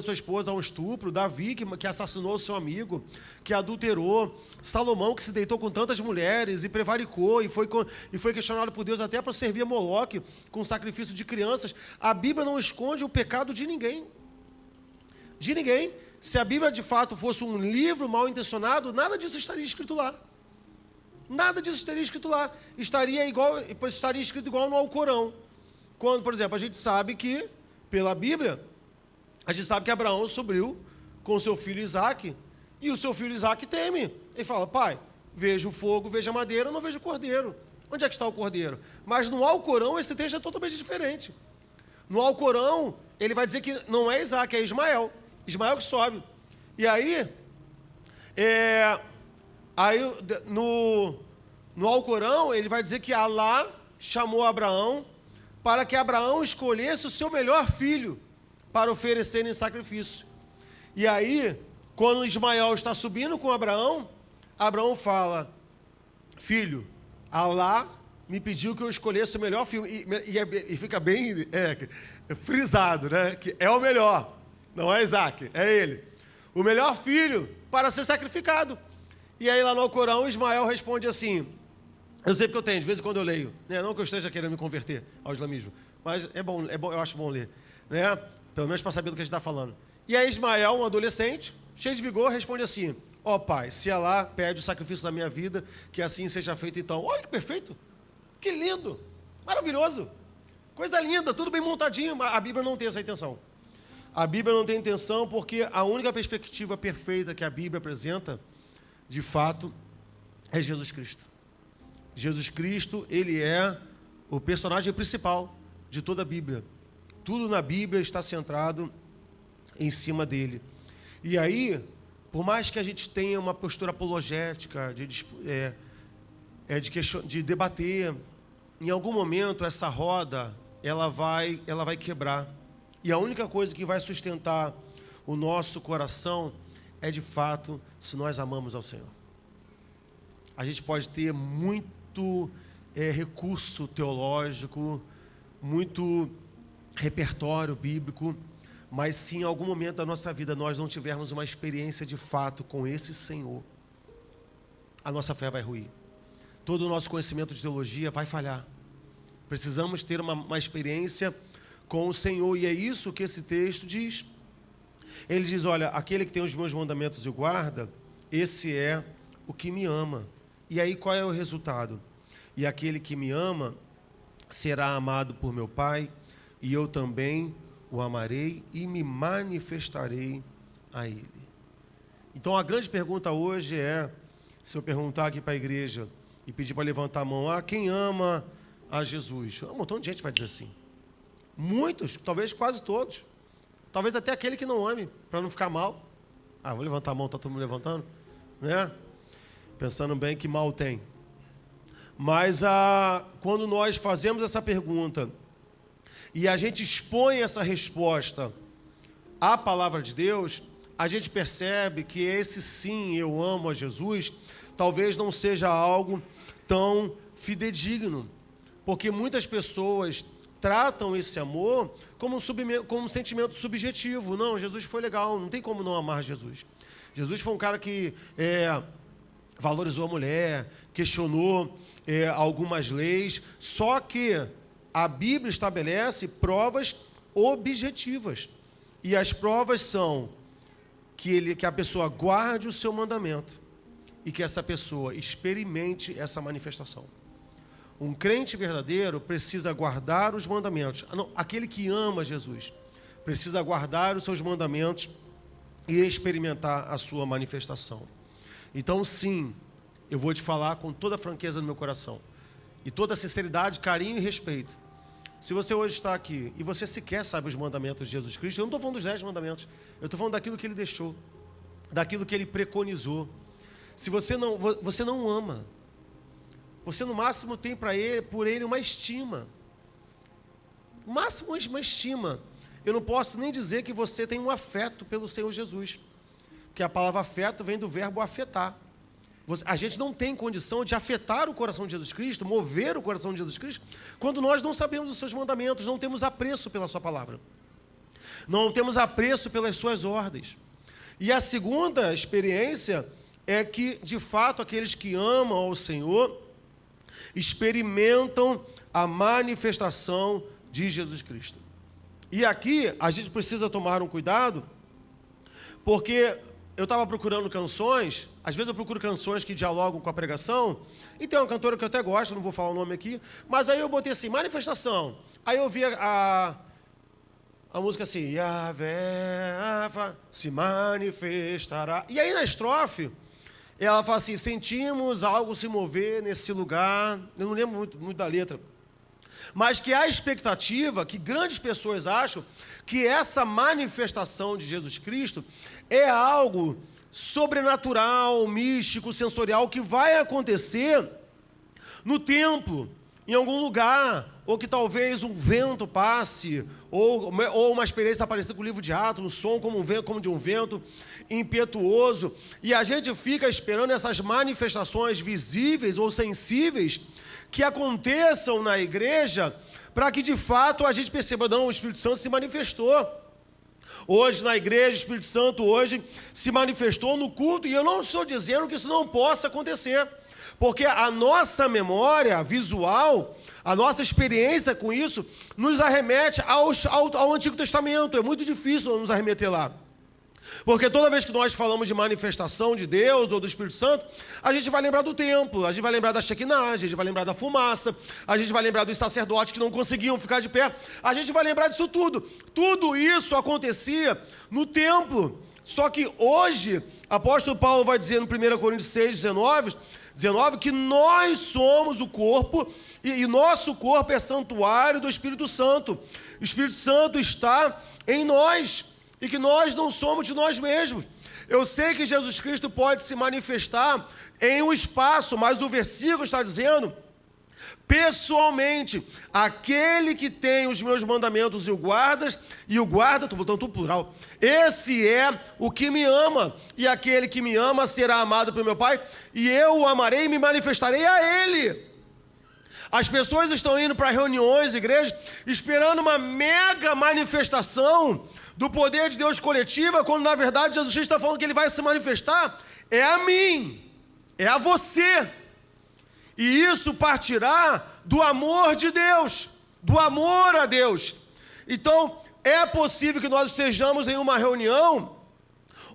sua esposa a um estupro. Davi, que assassinou o seu amigo, que adulterou. Salomão, que se deitou com tantas mulheres e prevaricou e foi questionado por Deus até para servir a Moloque com sacrifício de crianças. A Bíblia não esconde o pecado de ninguém. De ninguém. Se a Bíblia de fato fosse um livro mal intencionado, nada disso estaria escrito lá. Nada disso estaria escrito lá. Estaria escrito igual no Alcorão. Quando, por exemplo, a gente sabe que, pela Bíblia, a gente sabe que Abraão subiu com seu filho Isaque, e o seu filho Isaque teme. Ele fala, pai, vejo o fogo, vejo a madeira, não vejo o cordeiro. Onde é que está o cordeiro? Mas no Alcorão esse texto é totalmente diferente. No Alcorão, ele vai dizer que não é Isaque, é Ismael. Ismael que sobe. E aí, no Alcorão, ele vai dizer que Alá chamou Abraão para que Abraão escolhesse o seu melhor filho para oferecer em sacrifício. E aí, quando Ismael está subindo com Abraão, Abraão fala, filho, Alá me pediu que eu escolhesse o melhor filme. E fica bem frisado, né? Que é o melhor. Não é Isaac, é ele. O melhor filho para ser sacrificado. E aí lá no Alcorão, Ismael responde assim... Eu sei porque eu tenho, de vez em quando eu leio. Né? Não que eu esteja querendo me converter ao islamismo. Mas é bom, eu acho bom ler. Né? Pelo menos para saber do que a gente está falando. E aí Ismael, um adolescente, cheio de vigor, responde assim... Ó pai, se Alá pede o sacrifício da minha vida, que assim seja feito então. Olha que perfeito. Que lindo. Maravilhoso. Coisa linda, tudo bem montadinho. Mas a Bíblia não tem essa intenção. A Bíblia não tem intenção porque a única perspectiva perfeita que a Bíblia apresenta, de fato, é Jesus Cristo. Jesus Cristo, ele é o personagem principal de toda a Bíblia. Tudo na Bíblia está centrado em cima dele. E aí, por mais que a gente tenha uma postura apologética, de debater, em algum momento essa roda, ela vai quebrar. E a única coisa que vai sustentar o nosso coração é, de fato, se nós amamos ao Senhor. A gente pode ter muito recurso teológico, muito repertório bíblico, mas se em algum momento da nossa vida nós não tivermos uma experiência de fato com esse Senhor, a nossa fé vai ruir. Todo o nosso conhecimento de teologia vai falhar. Precisamos ter uma experiência com o Senhor, e é isso que esse texto diz. Ele diz, olha, aquele que tem os meus mandamentos e o guarda, esse é o que me ama. E aí qual é o resultado? E aquele que me ama será amado por meu Pai, e eu também o amarei e me manifestarei a ele. Então a grande pergunta hoje é, se eu perguntar aqui para a igreja e pedir para levantar a mão, quem ama a Jesus? Um montão de gente vai dizer assim. Muitos, talvez quase todos. Talvez até aquele que não ame, para não ficar mal. Vou levantar a mão, está todo mundo levantando? Né? Pensando bem que mal tem. Mas quando nós fazemos essa pergunta e a gente expõe essa resposta à palavra de Deus, a gente percebe que esse sim, eu amo a Jesus, talvez não seja algo tão fidedigno. Porque muitas pessoas tratam esse amor como um sentimento subjetivo. Não, Jesus foi legal, não tem como não amar Jesus. Jesus foi um cara que valorizou a mulher, questionou algumas leis, só que a Bíblia estabelece provas objetivas. E as provas são que a pessoa guarde o seu mandamento e que essa pessoa experimente essa manifestação. Um crente verdadeiro precisa guardar os mandamentos. Aquele que ama Jesus precisa guardar os seus mandamentos e experimentar a sua manifestação. Então, sim, eu vou te falar com toda a franqueza do meu coração e toda a sinceridade, carinho e respeito. Se você hoje está aqui e você sequer sabe os mandamentos de Jesus Cristo, eu não estou falando dos 10 mandamentos, eu estou falando daquilo que Ele deixou, daquilo que Ele preconizou. Se você não ama, você no máximo tem por Ele uma estima. No máximo uma estima. Eu não posso nem dizer que você tem um afeto pelo Senhor Jesus. Porque a palavra afeto vem do verbo afetar. A gente não tem condição de afetar o coração de Jesus Cristo, mover o coração de Jesus Cristo, quando nós não sabemos os seus mandamentos, não temos apreço pela sua palavra. Não temos apreço pelas suas ordens. E a segunda experiência é que, de fato, aqueles que amam ao Senhor experimentam a manifestação de Jesus Cristo. E aqui a gente precisa tomar um cuidado, porque eu estava procurando canções, às vezes eu procuro canções que dialogam com a pregação, e tem uma cantora que eu até gosto, não vou falar o nome aqui, mas aí eu botei assim, manifestação. Aí eu vi a música assim, Yahvé se manifestará. E aí na estrofe, ela fala assim, sentimos algo se mover nesse lugar, eu não lembro muito da letra, mas que há a expectativa, que grandes pessoas acham, que essa manifestação de Jesus Cristo é algo sobrenatural, místico, sensorial, que vai acontecer no templo, em algum lugar, ou que talvez um vento passe, ou uma experiência parecida com o livro de Atos, um som como de um vento impetuoso, e a gente fica esperando essas manifestações visíveis ou sensíveis que aconteçam na igreja para que de fato a gente perceba, não, o Espírito Santo se manifestou. Hoje na igreja, o Espírito Santo hoje se manifestou no culto, e eu não estou dizendo que isso não possa acontecer, porque a nossa memória visual, a nossa experiência com isso, nos arremete ao Antigo Testamento. É muito difícil nos arremeter lá. Porque toda vez que nós falamos de manifestação de Deus ou do Espírito Santo, a gente vai lembrar do templo, a gente vai lembrar da Shekinah, a gente vai lembrar da fumaça, a gente vai lembrar dos sacerdotes que não conseguiam ficar de pé, a gente vai lembrar disso tudo. Tudo isso acontecia no templo. Só que hoje, apóstolo Paulo vai dizer no 1 Coríntios 6, 19, que nós somos o corpo e nosso corpo é santuário do Espírito Santo. O Espírito Santo está em nós. E que nós não somos de nós mesmos. Eu sei que Jesus Cristo pode se manifestar em um espaço, mas o versículo está dizendo, pessoalmente, aquele que tem os meus mandamentos e o guarda, estou botando tudo plural, esse é o que me ama, e aquele que me ama será amado pelo meu Pai, e eu o amarei e me manifestarei a ele. As pessoas estão indo para reuniões, igrejas, esperando uma mega manifestação do poder de Deus coletiva, quando na verdade Jesus Cristo está falando que ele vai se manifestar, é a mim, é a você. E isso partirá do amor de Deus, do amor a Deus. Então, é possível que nós estejamos em uma reunião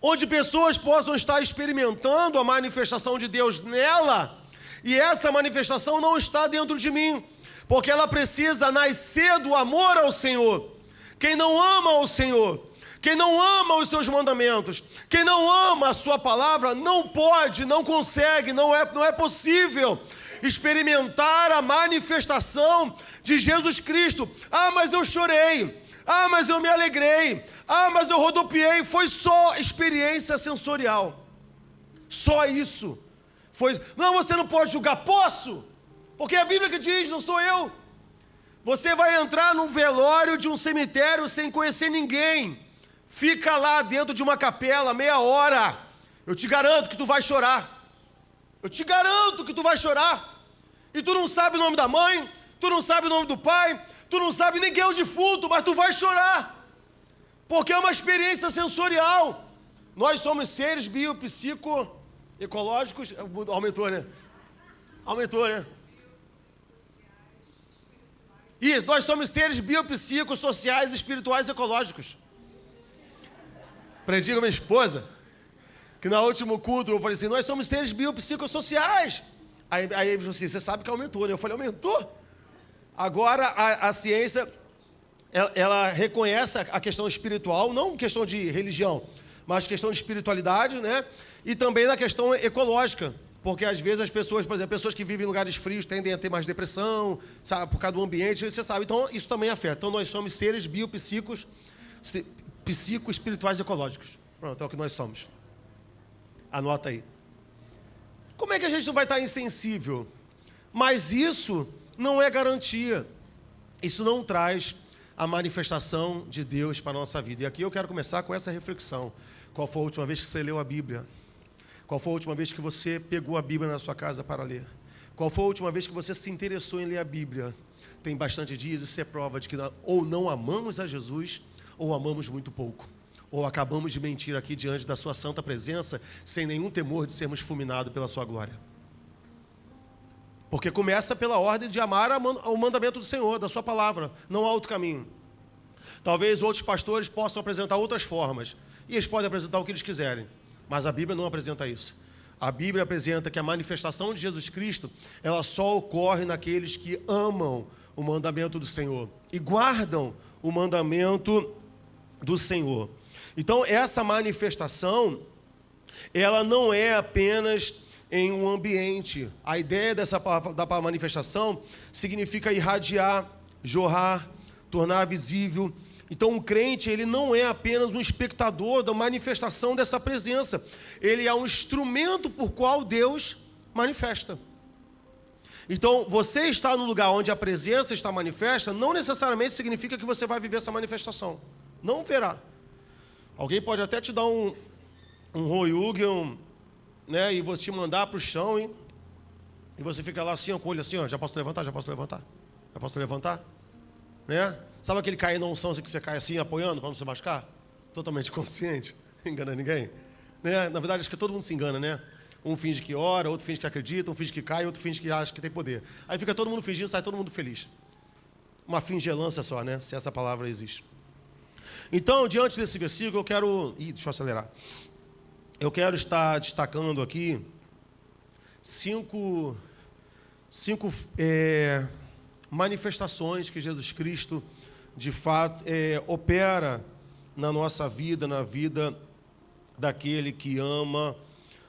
onde pessoas possam estar experimentando a manifestação de Deus nela, e essa manifestação não está dentro de mim, porque ela precisa nascer do amor ao Senhor. Quem não ama o Senhor, quem não ama os seus mandamentos, quem não ama a sua palavra, não pode, não consegue, não é possível experimentar a manifestação de Jesus Cristo. Ah, mas eu chorei. Ah, mas eu me alegrei. Ah, mas eu rodopiei. Foi só experiência sensorial. Só isso. Não, você não pode julgar. Posso, porque é a Bíblia que diz, não sou eu. Você vai entrar num velório de um cemitério sem conhecer ninguém. Fica lá dentro de uma capela meia hora. Eu te garanto que tu vai chorar. Eu te garanto que tu vai chorar. E tu não sabe o nome da mãe, tu não sabe o nome do pai, tu não sabe nem quem é o defunto, mas tu vai chorar. Porque é uma experiência sensorial. Nós somos seres biopsico-ecológicos. Aumentou, né? Aumentou, né? Isso, nós somos seres biopsíquicos, sociais, espirituais e ecológicos. Aprendi com a minha esposa, que no último culto eu falei assim, nós somos seres biopsicossociais. Aí ele falou assim, você sabe que aumentou, né? Eu falei, aumentou? Agora a ciência, ela reconhece a questão espiritual, não questão de religião, mas questão de espiritualidade, né? E também na questão ecológica. Porque às vezes as pessoas, por exemplo, pessoas que vivem em lugares frios tendem a ter mais depressão, sabe, por causa do ambiente, você sabe. Então, isso também afeta. Então, nós somos seres biopsíquicos, psico-espirituais e ecológicos. Pronto, é o que nós somos. Anota aí. Como é que a gente não vai estar insensível? Mas isso não é garantia. Isso não traz a manifestação de Deus para a nossa vida. E aqui eu quero começar com essa reflexão. Qual foi a última vez que você leu a Bíblia? Qual foi a última vez que você pegou a Bíblia na sua casa para ler? Qual foi a última vez que você se interessou em ler a Bíblia? Tem bastante dias, isso é prova de que ou não amamos a Jesus, ou amamos muito pouco. Ou acabamos de mentir aqui diante da sua santa presença, sem nenhum temor de sermos fulminados pela sua glória. Porque começa pela ordem de amar o mandamento do Senhor, da sua palavra, não há outro caminho. Talvez outros pastores possam apresentar outras formas, e eles podem apresentar o que eles quiserem. Mas a Bíblia não apresenta isso. A Bíblia apresenta que a manifestação de Jesus Cristo, ela só ocorre naqueles que amam o mandamento do Senhor e guardam o mandamento do Senhor. Então, essa manifestação, ela não é apenas em um ambiente. A ideia da manifestação significa irradiar, jorrar, tornar visível. Então, o crente, ele não é apenas um espectador da manifestação dessa presença. Ele é um instrumento por qual Deus manifesta. Então, você estar no lugar onde a presença está manifesta, não necessariamente significa que você vai viver essa manifestação. Não verá. Alguém pode até te dar um Royug, né, e você te mandar para o chão, hein? E você fica lá assim, ó, com o olho assim, ó, já posso levantar, já posso levantar, já posso levantar, né? Sabe aquele cair na unção que você cai assim, apoiando para não se machucar? Totalmente consciente, engana ninguém, né? Na verdade, acho que todo mundo se engana, né? Um finge que ora, outro finge que acredita, um finge que cai, outro finge que acha que tem poder. Aí fica todo mundo fingindo, sai todo mundo feliz. Uma fingelância só, né? Se essa palavra existe. Então, diante desse versículo, eu quero... deixa eu acelerar. Eu quero estar destacando aqui cinco manifestações que Jesus Cristo, de fato, opera na nossa vida, na vida daquele que ama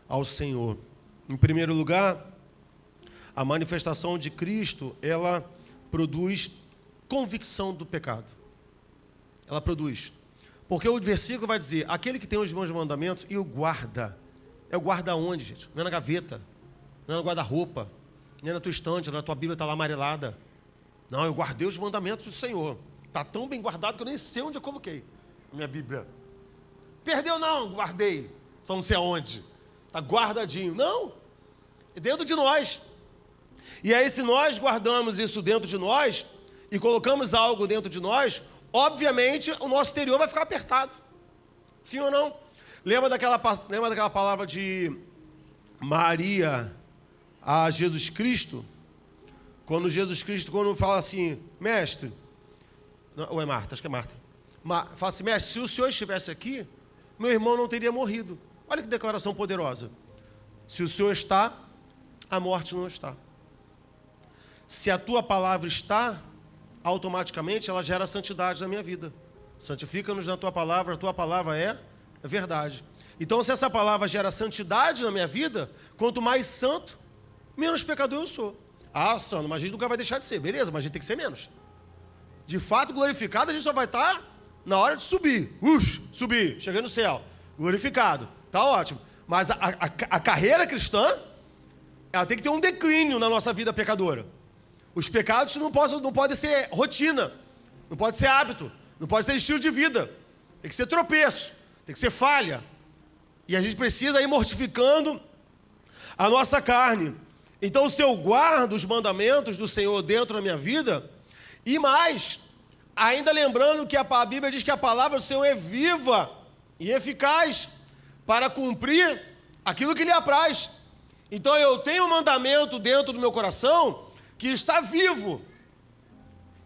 ao Senhor. Em primeiro lugar, a manifestação de Cristo, ela produz convicção do pecado. Ela produz. Porque o versículo vai dizer, aquele que tem os meus mandamentos e o guarda. É o guarda onde, gente? Não é na gaveta, não é no guarda-roupa, não é na tua estante, na tua Bíblia está lá amarelada. Não, eu guardei os mandamentos do Senhor. Está tão bem guardado que eu nem sei onde eu coloquei minha Bíblia. Perdeu não, guardei. Só não sei aonde. Está guardadinho. Não, é dentro de nós. E aí, se nós guardamos isso dentro de nós e colocamos algo dentro de nós, obviamente o nosso exterior vai ficar apertado. Sim ou não? Lembra daquela palavra de Maria a Jesus Cristo? Quando Jesus Cristo, quando fala assim, mestre, não, ou é Marta, acho que é Marta. Fala assim, mestre, se o senhor estivesse aqui, meu irmão não teria morrido. Olha que declaração poderosa. Se o Senhor está, a morte não está. Se a tua palavra está, automaticamente ela gera santidade na minha vida. Santifica-nos na tua palavra, a tua palavra é verdade. Então, se essa palavra gera santidade na minha vida, quanto mais santo, menos pecador eu sou. Ah, Sandro, mas a gente nunca vai deixar de ser. Beleza, mas a gente tem que ser menos. De fato, glorificado, a gente só vai estar na hora de subir. Subir, cheguei no céu. Glorificado. Tá ótimo. Mas a carreira cristã, ela tem que ter um declínio na nossa vida pecadora. Os pecados não podem ser rotina, não pode ser hábito, não pode ser estilo de vida. Tem que ser tropeço, tem que ser falha. E a gente precisa ir mortificando a nossa carne. Então, se eu guardo os mandamentos do Senhor dentro da minha vida, e mais, ainda lembrando que a Bíblia diz que a palavra do Senhor é viva e eficaz para cumprir aquilo que lhe apraz. Então eu tenho um mandamento dentro do meu coração que está vivo,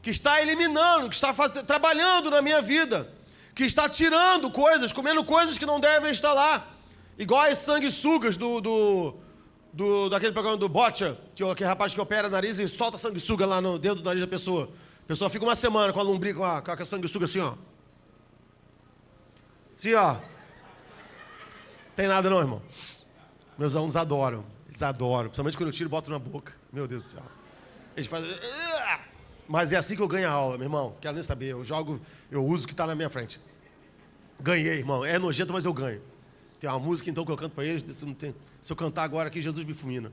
que está eliminando, que está trabalhando na minha vida, que está tirando coisas, comendo coisas que não devem estar lá. Igual as sanguessugas daquele programa do Botcha, que é aquele rapaz que opera o nariz e solta sanguessuga lá no dedo do nariz da pessoa. A pessoa fica uma semana com a lombriga, com a sanguessuga assim, ó. Assim, ó. Tem nada não, irmão. Meus alunos adoram. Eles adoram. Principalmente quando eu tiro e boto na boca. Meu Deus do céu. Eles fazem... Mas é assim que eu ganho a aula, meu irmão. Quero nem saber. Eu uso o que está na minha frente. Ganhei, irmão. É nojento, mas eu ganho. Tem uma música, então, que eu canto para eles. Se eu cantar agora aqui, Jesus me fulmina.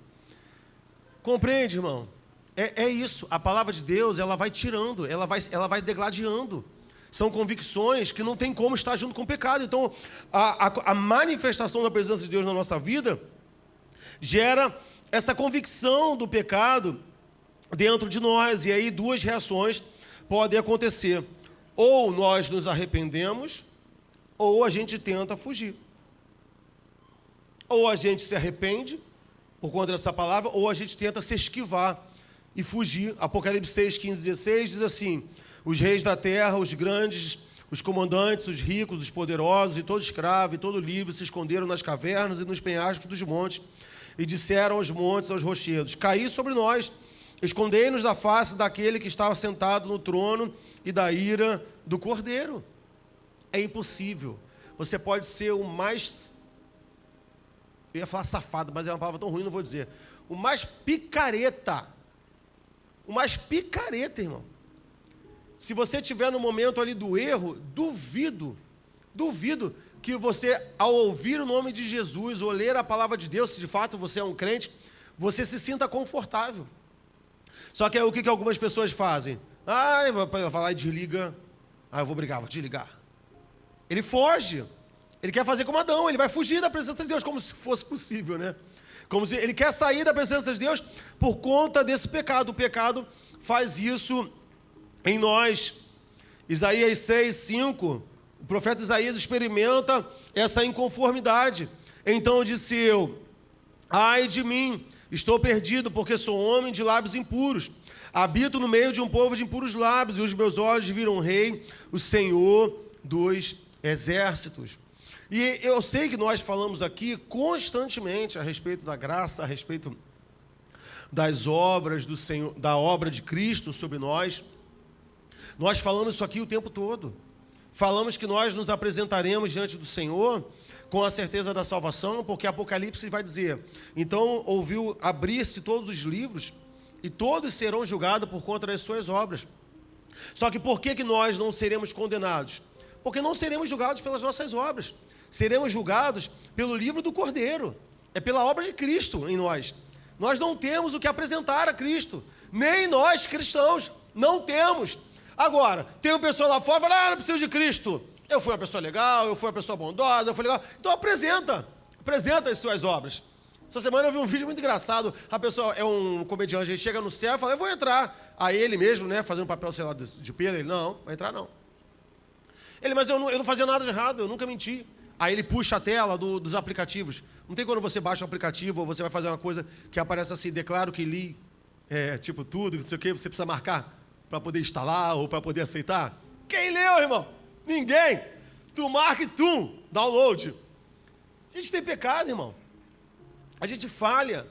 Compreende, irmão? É isso. A palavra de Deus, ela vai tirando. Ela vai degladiando. São convicções que não tem como estar junto com o pecado. Então, a manifestação da presença de Deus na nossa vida gera essa convicção do pecado dentro de nós. E aí duas reações podem acontecer. Ou nós nos arrependemos, ou a gente tenta fugir. Ou a gente se arrepende por conta dessa palavra, ou a gente tenta se esquivar e fugir. Apocalipse 6, 15, 16 diz assim: os reis da terra, os grandes, os comandantes, os ricos, os poderosos, e todo escravo, e todo livre, se esconderam nas cavernas e nos penhascos dos montes, e disseram aos montes, aos rochedos: caí sobre nós, escondei-nos da face daquele que estava sentado no trono e da ira do Cordeiro. É impossível. Você pode ser o mais... Eu ia falar safado, mas é uma palavra tão ruim, não vou dizer. O mais picareta. O mais picareta, irmão. Se você estiver no momento ali do erro, duvido que você, ao ouvir o nome de Jesus, ou ler a palavra de Deus, se de fato você é um crente, você se sinta confortável. Só que aí o que algumas pessoas fazem? Vai lá e desliga. Eu vou brigar, vou desligar. Ele foge. Ele quer fazer como Adão, ele vai fugir da presença de Deus, como se fosse possível, né? Como se ele quer sair da presença de Deus por conta desse pecado. O pecado faz isso em nós. Isaías 6:5, o profeta Isaías experimenta essa inconformidade. Então disse eu: ai de mim, estou perdido, porque sou homem de lábios impuros. Habito no meio de um povo de impuros lábios, e os meus olhos viram o Rei, o Senhor dos exércitos. E eu sei que nós falamos aqui constantemente a respeito da graça, a respeito das obras do Senhor, da obra de Cristo sobre nós. Nós falamos isso aqui o tempo todo. Falamos que nós nos apresentaremos diante do Senhor com a certeza da salvação, porque Apocalipse vai dizer: então ouviu abrir-se todos os livros, e todos serão julgados por conta das suas obras. Só que por que nós não seremos condenados? Porque não seremos julgados pelas nossas obras. Seremos julgados pelo livro do Cordeiro. É pela obra de Cristo em nós. Nós não temos o que apresentar a Cristo. Nem nós, cristãos, não temos. Agora, tem uma pessoa lá fora que fala: não preciso de Cristo. Eu fui uma pessoa legal, eu fui uma pessoa bondosa, eu fui legal. Então apresenta as suas obras. Essa semana eu vi um vídeo muito engraçado. A pessoa é um comediante, ele chega no céu e fala: eu vou entrar. Aí ele mesmo, né, fazendo papel, sei lá, de Pedro, ele: não, vai entrar não. Ele: mas eu não fazia nada de errado, eu nunca menti. Aí ele puxa a tela dos aplicativos. Não tem quando você baixa um aplicativo ou você vai fazer uma coisa que aparece assim: declaro que li, tipo tudo, não sei o que, você precisa marcar para poder instalar ou para poder aceitar. Quem leu, irmão? Ninguém. Tu marca e download. A gente tem pecado, irmão. A gente falha.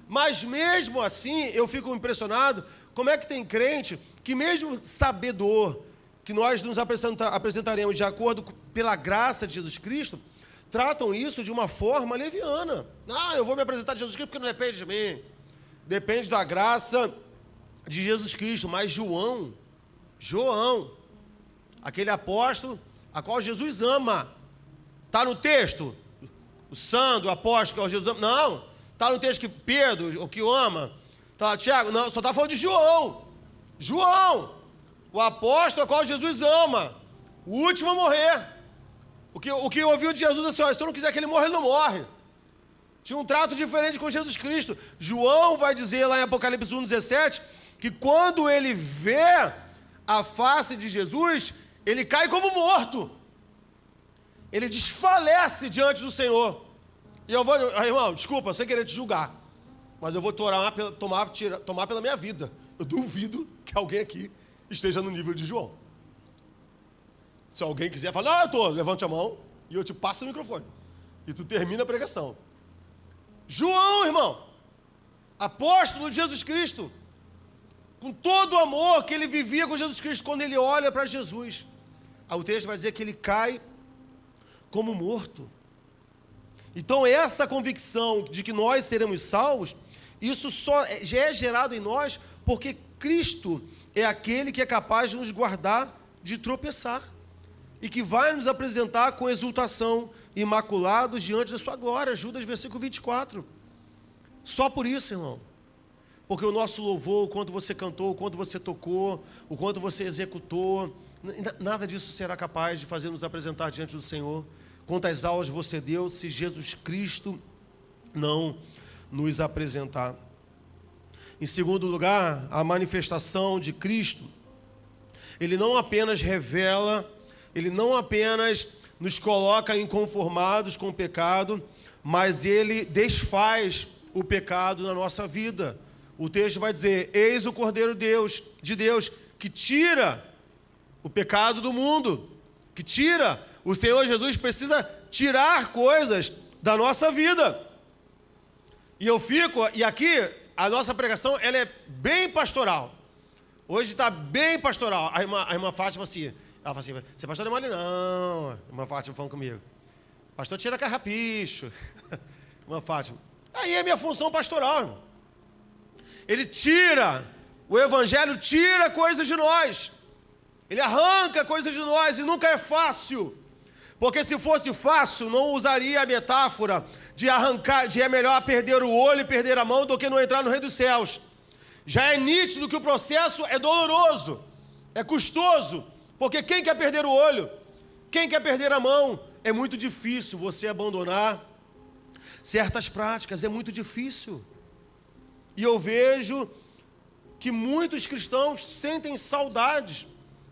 Mas mesmo assim, eu fico impressionado como é que tem crente que, mesmo sabedor que nós nos apresentaremos de acordo pela graça de Jesus Cristo, tratam isso de uma forma leviana. Eu vou me apresentar de Jesus Cristo porque não depende de mim. Depende da graça de Jesus Cristo. Mas João, aquele apóstolo a qual Jesus ama, está no texto? O Sandro, o apóstolo que Jesus ama? Não. Está no texto que Pedro, o que o ama? Está lá Tiago? Não, só está falando de João. O apóstolo a qual Jesus ama, o último a morrer. O que ouviu de Jesus assim: se eu não quiser que ele morra, ele não morre. Tinha um trato diferente com Jesus Cristo. João vai dizer lá em Apocalipse 1:17 que quando ele vê a face de Jesus, ele cai como morto. Ele desfalece diante do Senhor. E eu vou, irmão, desculpa, sem querer te julgar, mas eu vou tomar pela minha vida. Eu duvido que alguém aqui esteja no nível de João. Se alguém quiser falar: eu estou, levante a mão e eu te passo o microfone. E tu termina a pregação. João, irmão, apóstolo de Jesus Cristo, com todo o amor que ele vivia com Jesus Cristo, quando ele olha para Jesus, o texto vai dizer que ele cai como morto. Então essa convicção de que nós seremos salvos, isso já é gerado em nós porque Cristo é aquele que é capaz de nos guardar de tropeçar e que vai nos apresentar com exultação, imaculados diante da sua glória. Judas, versículo 24. Só por isso, irmão. Porque o nosso louvor, o quanto você cantou, o quanto você tocou, o quanto você executou, nada disso será capaz de fazer nos apresentar diante do Senhor. Quantas aulas você deu se Jesus Cristo não nos apresentar? Em segundo lugar, a manifestação de Cristo, ele não apenas revela, ele não apenas nos coloca inconformados com o pecado, mas ele desfaz o pecado na nossa vida. O texto vai dizer: eis o Cordeiro de Deus que tira o pecado do mundo, que tira. O Senhor Jesus precisa tirar coisas da nossa vida. E aqui a nossa pregação, ela é bem pastoral. Hoje está bem pastoral. A irmã Fátima assim, ela fala assim: você pastor não é mole não. A irmã Fátima falando comigo: pastor tira carrapicho. Irmã Fátima: aí é minha função pastoral, irmão. Ele tira, o evangelho tira coisas de nós. Ele arranca coisas de nós e nunca é fácil. Porque se fosse fácil, não usaria a metáfora de arrancar, de é melhor perder o olho e perder a mão do que não entrar no reino dos céus. Já é nítido que o processo é doloroso, é custoso. Porque quem quer perder o olho? Quem quer perder a mão? é muito difícil você abandonar certas práticas, é muito difícil. E eu vejo que muitos cristãos sentem saudades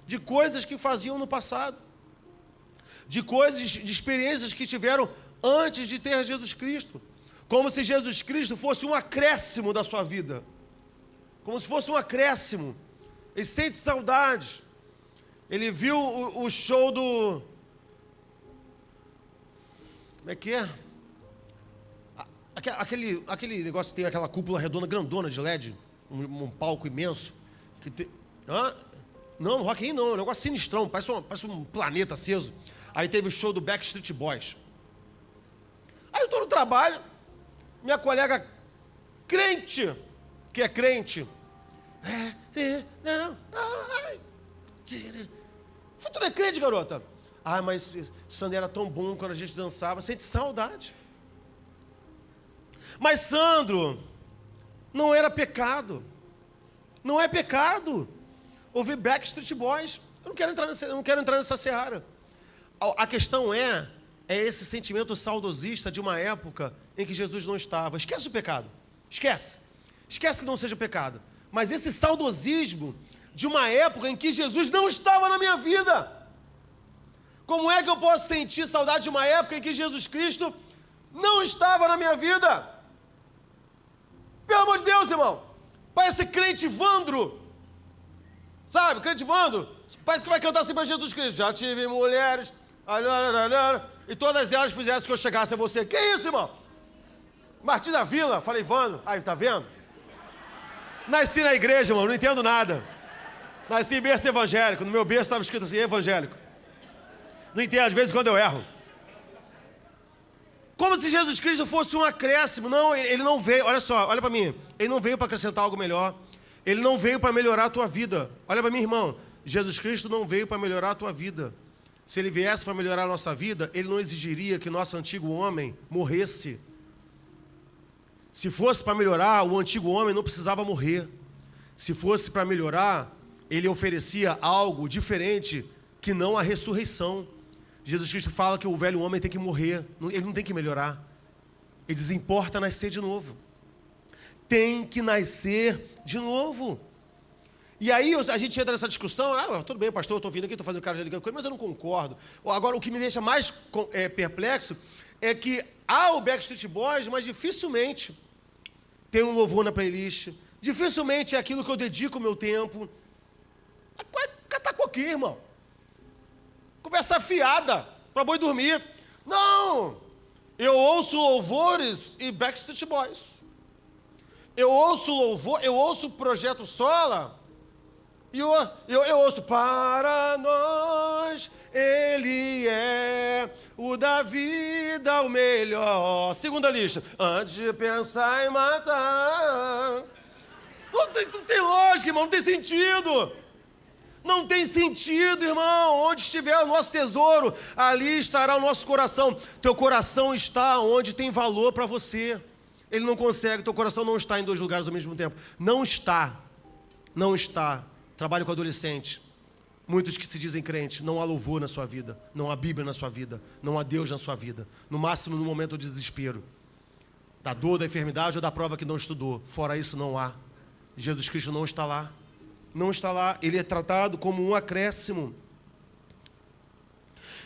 de coisas que faziam no passado, de coisas, de experiências que tiveram antes de ter Jesus Cristo, como se Jesus Cristo fosse um acréscimo da sua vida, como se fosse um acréscimo. Ele sente saudades. Ele viu o show do... Como é que é? Aquele negócio que tem aquela cúpula redonda, grandona de LED, um palco imenso. Que tem... Não, no Rock in Rio não, é um negócio sinistrão, parece um planeta aceso. Aí teve o show do Backstreet Boys. Aí eu estou no trabalho, minha colega crente, que é crente. Tu não é crente, garota? Ah, mas Sandro era tão bom quando a gente dançava, sente saudade. Mas Sandro, não era pecado. Não é pecado ouvir Backstreet Boys. Eu não quero entrar nessa seara. A questão é esse sentimento saudosista de uma época em que Jesus não estava. Esquece o pecado. Esquece que não seja pecado. Mas esse saudosismo de uma época em que Jesus não estava na minha vida. Como é que eu posso sentir saudade de uma época em que Jesus Cristo não estava na minha vida? Pelo amor de Deus, irmão. Parece crente Vandro. Sabe, crente Vandro. Parece que vai cantar assim para Jesus Cristo. Já tive mulheres, e todas elas fizessem que eu chegasse a você. Que isso, irmão? Martim da Vila, falei Vandro. Aí, tá vendo? Nasci na igreja, irmão, não entendo nada. Nasci em berço evangélico. No meu berço estava escrito assim, evangélico. Não entendo, às vezes quando eu erro. Como se Jesus Cristo fosse um acréscimo. Não, ele não veio, olha só, olha para mim. Ele não veio para acrescentar algo melhor. Ele não veio para melhorar a tua vida. Olha para mim, irmão. Jesus Cristo não veio para melhorar a tua vida. Se ele viesse para melhorar a nossa vida, ele não exigiria que nosso antigo homem morresse. Se fosse para melhorar, o antigo homem não precisava morrer. Se fosse para melhorar, ele oferecia algo diferente que não a ressurreição. Jesus Cristo fala que o velho homem tem que morrer, ele não tem que melhorar. Ele diz, importa nascer de novo. Tem que nascer de novo. E aí a gente entra nessa discussão, tudo bem, pastor, eu estou vindo aqui, estou fazendo cara de coisa, mas eu não concordo. Agora, o que me deixa mais perplexo é que há o Backstreet Boys, mas dificilmente tem um louvor na playlist, dificilmente é aquilo que eu dedico o meu tempo. Catar coquinho, irmão. Conversa fiada, para boi dormir. Não! Eu ouço louvores e Backstreet Boys. Eu ouço louvor, eu ouço Projeto Sola, e eu ouço para nós, ele é o da vida, o melhor. Segunda lista, antes de pensar em matar. Não tem lógica, irmão, não tem sentido. Não tem sentido, irmão. Onde estiver o nosso tesouro, ali estará o nosso coração. Teu coração está onde tem valor para você. Ele não consegue, teu coração não está em dois lugares ao mesmo tempo. Não está. Trabalho com adolescente. Muitos que se dizem crentes, não há louvor na sua vida, não há Bíblia na sua vida, não há Deus na sua vida. No máximo, no momento de desespero. Da dor, da enfermidade ou da prova que não estudou. Fora isso, não há. Jesus Cristo não está lá. Não está lá. Ele é tratado como um acréscimo.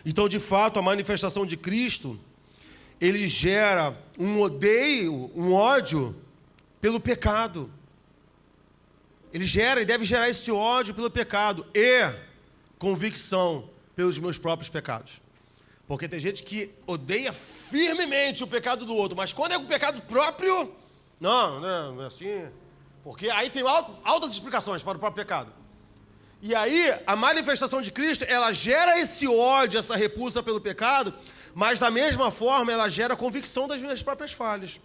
Então, de fato, a manifestação de Cristo, ele gera um odeio, um ódio pelo pecado. Ele gera e deve gerar esse ódio pelo pecado e convicção pelos meus próprios pecados. Porque tem gente que odeia firmemente o pecado do outro, mas quando é o pecado próprio, não é assim. Porque aí tem altas explicações para o próprio pecado. E aí, a manifestação de Cristo, ela gera esse ódio, essa repulsa pelo pecado, mas da mesma forma ela gera a convicção das minhas próprias falhas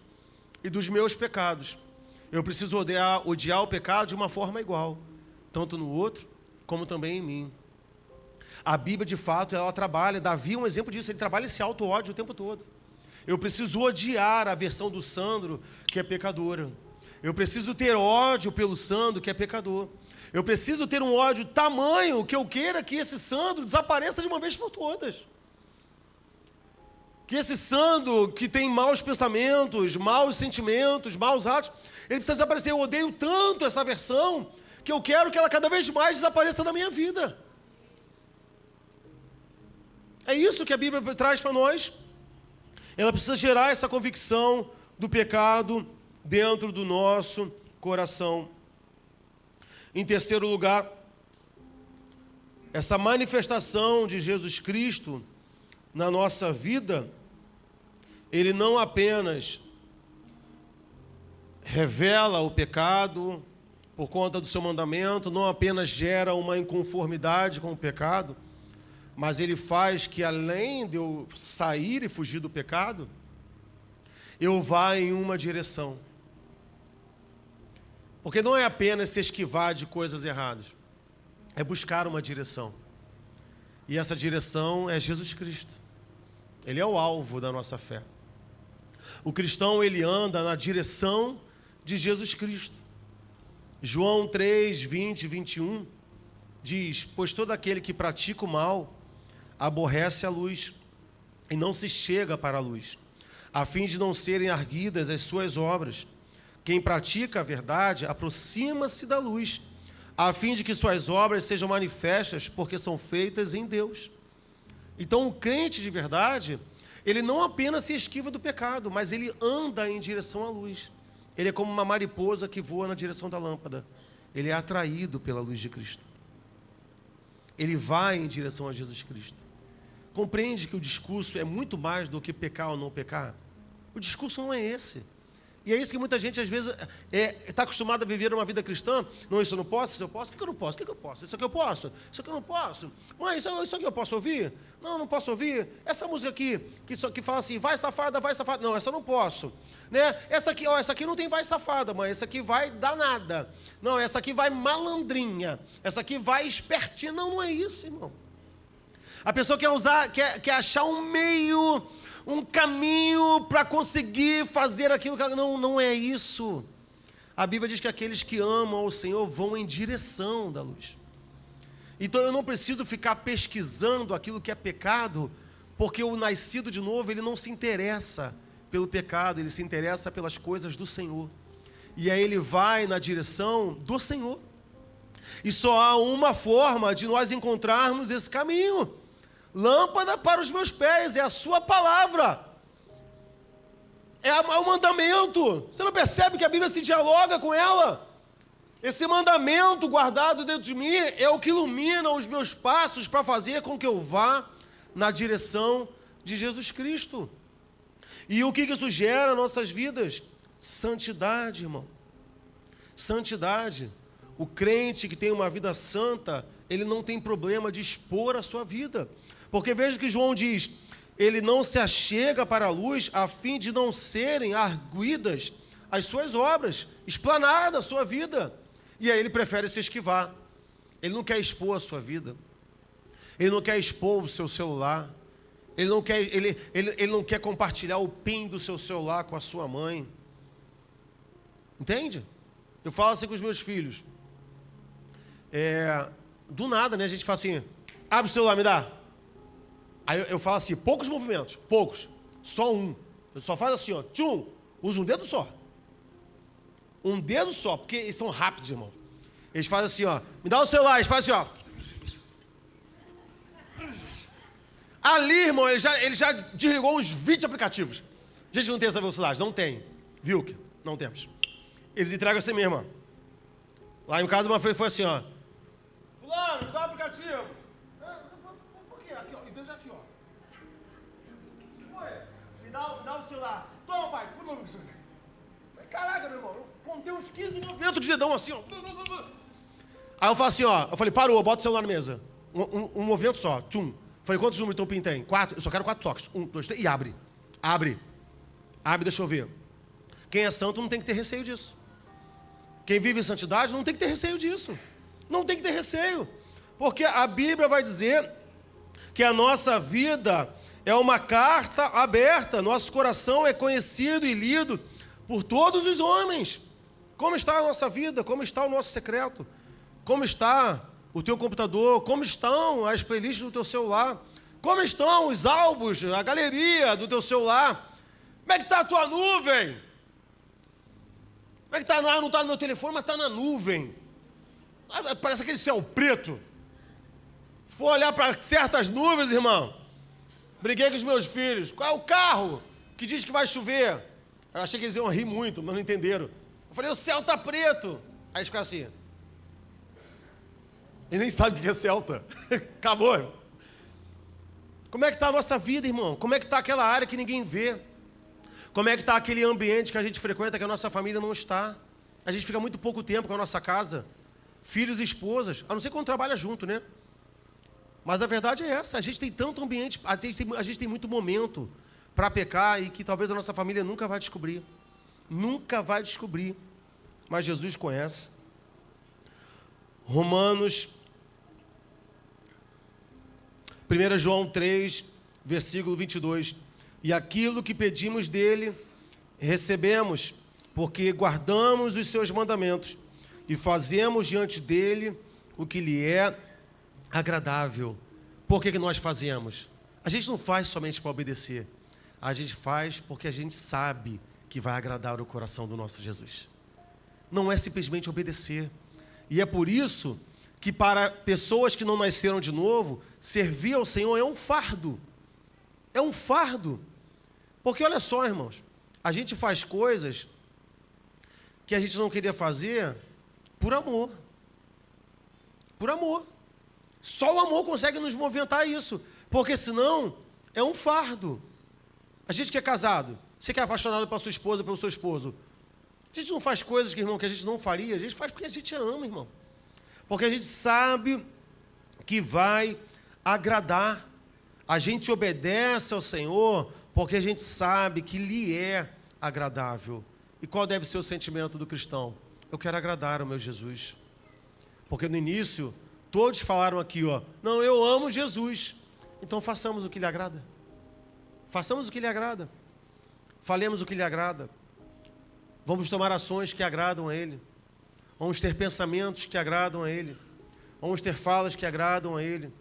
e dos meus pecados. Eu preciso odiar o pecado de uma forma igual, tanto no outro, como também em mim. A Bíblia, de fato, ela trabalha, Davi é um exemplo disso, ele trabalha esse auto-ódio o tempo todo. Eu preciso odiar a versão do Sandro, que é pecadora. Eu preciso ter ódio pelo Sandro, que é pecador. Eu preciso ter um ódio tamanho que eu queira que esse Sandro desapareça de uma vez por todas. que esse Sandro que tem maus pensamentos, maus sentimentos, maus atos, ele precisa desaparecer. Eu odeio tanto essa versão que eu quero que ela cada vez mais desapareça da minha vida. É isso que a Bíblia traz para nós. Ela precisa gerar essa convicção do pecado dentro do nosso coração. Em terceiro lugar, essa manifestação de Jesus Cristo na nossa vida, ele não apenas revela o pecado por conta do seu mandamento, não apenas gera uma inconformidade com o pecado, mas ele faz que, além de eu sair e fugir do pecado, eu vá em uma direção. Porque não é apenas se esquivar de coisas erradas, é buscar uma direção. E essa direção é Jesus Cristo. Ele é o alvo da nossa fé. O cristão, ele anda na direção de Jesus Cristo. João 3, 20 e 21 diz: pois todo aquele que pratica o mal aborrece a luz e não se chega para a luz, a fim de não serem arguidas as suas obras. Quem pratica a verdade aproxima-se da luz, a fim de que suas obras sejam manifestas, porque são feitas em Deus. Então, o crente de verdade, ele não apenas se esquiva do pecado, mas ele anda em direção à luz. Ele é como uma mariposa que voa na direção da lâmpada. Ele é atraído pela luz de Cristo. Ele vai em direção a Jesus Cristo. Compreende que o discurso é muito mais do que pecar ou não pecar? O discurso não é esse. E é isso que muita gente, às vezes, está acostumada a viver uma vida cristã. Não, isso eu não posso, isso eu posso. O que eu não posso? O que eu posso? Isso aqui eu posso? Isso aqui eu não posso? Mãe, isso aqui eu posso ouvir? Não, não posso ouvir. Essa música aqui, que fala assim, vai safada, vai safada. Não, essa eu não posso. Né? Essa aqui não tem vai safada, mãe. Essa aqui vai danada. Não, essa aqui vai malandrinha. Essa aqui vai espertinha. Não, não é isso, irmão. A pessoa quer achar um meio, um caminho para conseguir fazer aquilo que ela... Não é isso. A Bíblia diz que aqueles que amam ao Senhor vão em direção da luz. Então eu não preciso ficar pesquisando aquilo que é pecado, porque o nascido de novo, ele não se interessa pelo pecado, ele se interessa pelas coisas do Senhor. E aí ele vai na direção do Senhor. E só há uma forma de nós encontrarmos esse caminho. Lâmpada para os meus pés, é a sua palavra. É o mandamento. Você não percebe que a Bíblia se dialoga com ela? Esse mandamento guardado dentro de mim é o que ilumina os meus passos para fazer com que eu vá na direção de Jesus Cristo. E o que isso gera nas nossas vidas? Santidade, irmão. Santidade. O crente que tem uma vida santa, ele não tem problema de expor a sua vida. Porque veja que João diz, ele não se achega para a luz a fim de não serem arguidas as suas obras, explanada a sua vida. E aí ele prefere se esquivar. Ele não quer expor a sua vida. Ele não quer expor o seu celular. Ele não quer compartilhar o PIN do seu celular com a sua mãe. Entende? Eu falo assim com os meus filhos. Do nada, né? A gente fala assim, abre o celular, me dá. Aí eu falo assim, poucos movimentos, poucos, só um. Eu só faço assim, ó, tchum, uso um dedo só. Um dedo só, porque eles são rápidos, irmão. Eles fazem assim, ó, me dá o celular, eles fazem assim, ó. Ali, irmão, ele já desligou uns 20 aplicativos. A gente não tem essa velocidade, não tem. Viu? Não temos. Eles entregam assim mesmo, ó. Lá em casa uma vez foi assim, ó. Fulano, me dá o aplicativo. Por quê? Aqui, ó. E Deus aqui, ó. O que foi? Me dá o celular. Toma, pai. Falei, caraca, meu irmão. Eu contei uns 15 movimentos de dedão assim, ó. Aí eu falo assim, ó. Eu falei, parou, bota o celular na mesa. Um movimento só. Tchum. Falei, quantos números teu PIN tem? 4. Eu só quero 4 toques. 1, 2, 3. E abre. Abre, deixa eu ver. Quem é santo não tem que ter receio disso. Quem vive em santidade não tem que ter receio disso. Não tem que ter receio. Porque a Bíblia vai dizer que a nossa vida é uma carta aberta. Nosso coração é conhecido e lido por todos os homens. Como está a nossa vida? Como está o nosso secreto? Como está o teu computador? Como estão as playlists do teu celular? Como estão os álbuns, a galeria do teu celular? Como é que está a tua nuvem? Como é que está? Não está no meu telefone, mas está na nuvem. Parece aquele céu preto. Se for olhar para certas nuvens, irmão, briguei com os meus filhos. Qual é o carro que diz que vai chover? Eu achei que eles iam rir muito, mas não entenderam. Eu falei, o céu está preto. Aí eles ficaram assim. Eles nem sabem o que é Celta. Acabou. Como é que está a nossa vida, irmão? Como é que está aquela área que ninguém vê? Como é que está aquele ambiente que a gente frequenta, que a nossa família não está? A gente fica muito pouco tempo com a nossa casa. Filhos e esposas, a não ser quando trabalha junto, né? Mas a verdade é essa, a gente tem tanto ambiente, a gente tem muito momento para pecar e que talvez a nossa família nunca vai descobrir. Nunca vai descobrir. Mas Jesus conhece. Romanos, 1 João 3, versículo 22. E aquilo que pedimos dele, recebemos, porque guardamos os seus mandamentos e fazemos diante dele o que lhe é agradável. Por que nós fazemos? A gente não faz somente para obedecer. A gente faz porque a gente sabe que vai agradar o coração do nosso Jesus. Não é simplesmente obedecer. E é por isso que para pessoas que não nasceram de novo, servir ao Senhor é um fardo. É um fardo. Porque olha só, irmãos, a gente faz coisas que a gente não queria fazer por amor. Por amor. Só o amor consegue nos movimentar a isso. Porque senão é um fardo. A gente que é casado, você que é apaixonado pela sua esposa, pelo seu esposo, a gente não faz coisas, irmão, que a gente não faria. A gente faz porque a gente ama, irmão. Porque a gente sabe que vai agradar. A gente obedece ao Senhor porque a gente sabe que lhe é agradável. E qual deve ser o sentimento do cristão? Eu quero agradar ao meu Jesus. Porque no início, todos falaram aqui, ó, não, eu amo Jesus. Então façamos o que lhe agrada. Façamos o que lhe agrada. Falemos o que lhe agrada. Vamos tomar ações que agradam a Ele. Vamos ter pensamentos que agradam a Ele. Vamos ter falas que agradam a Ele.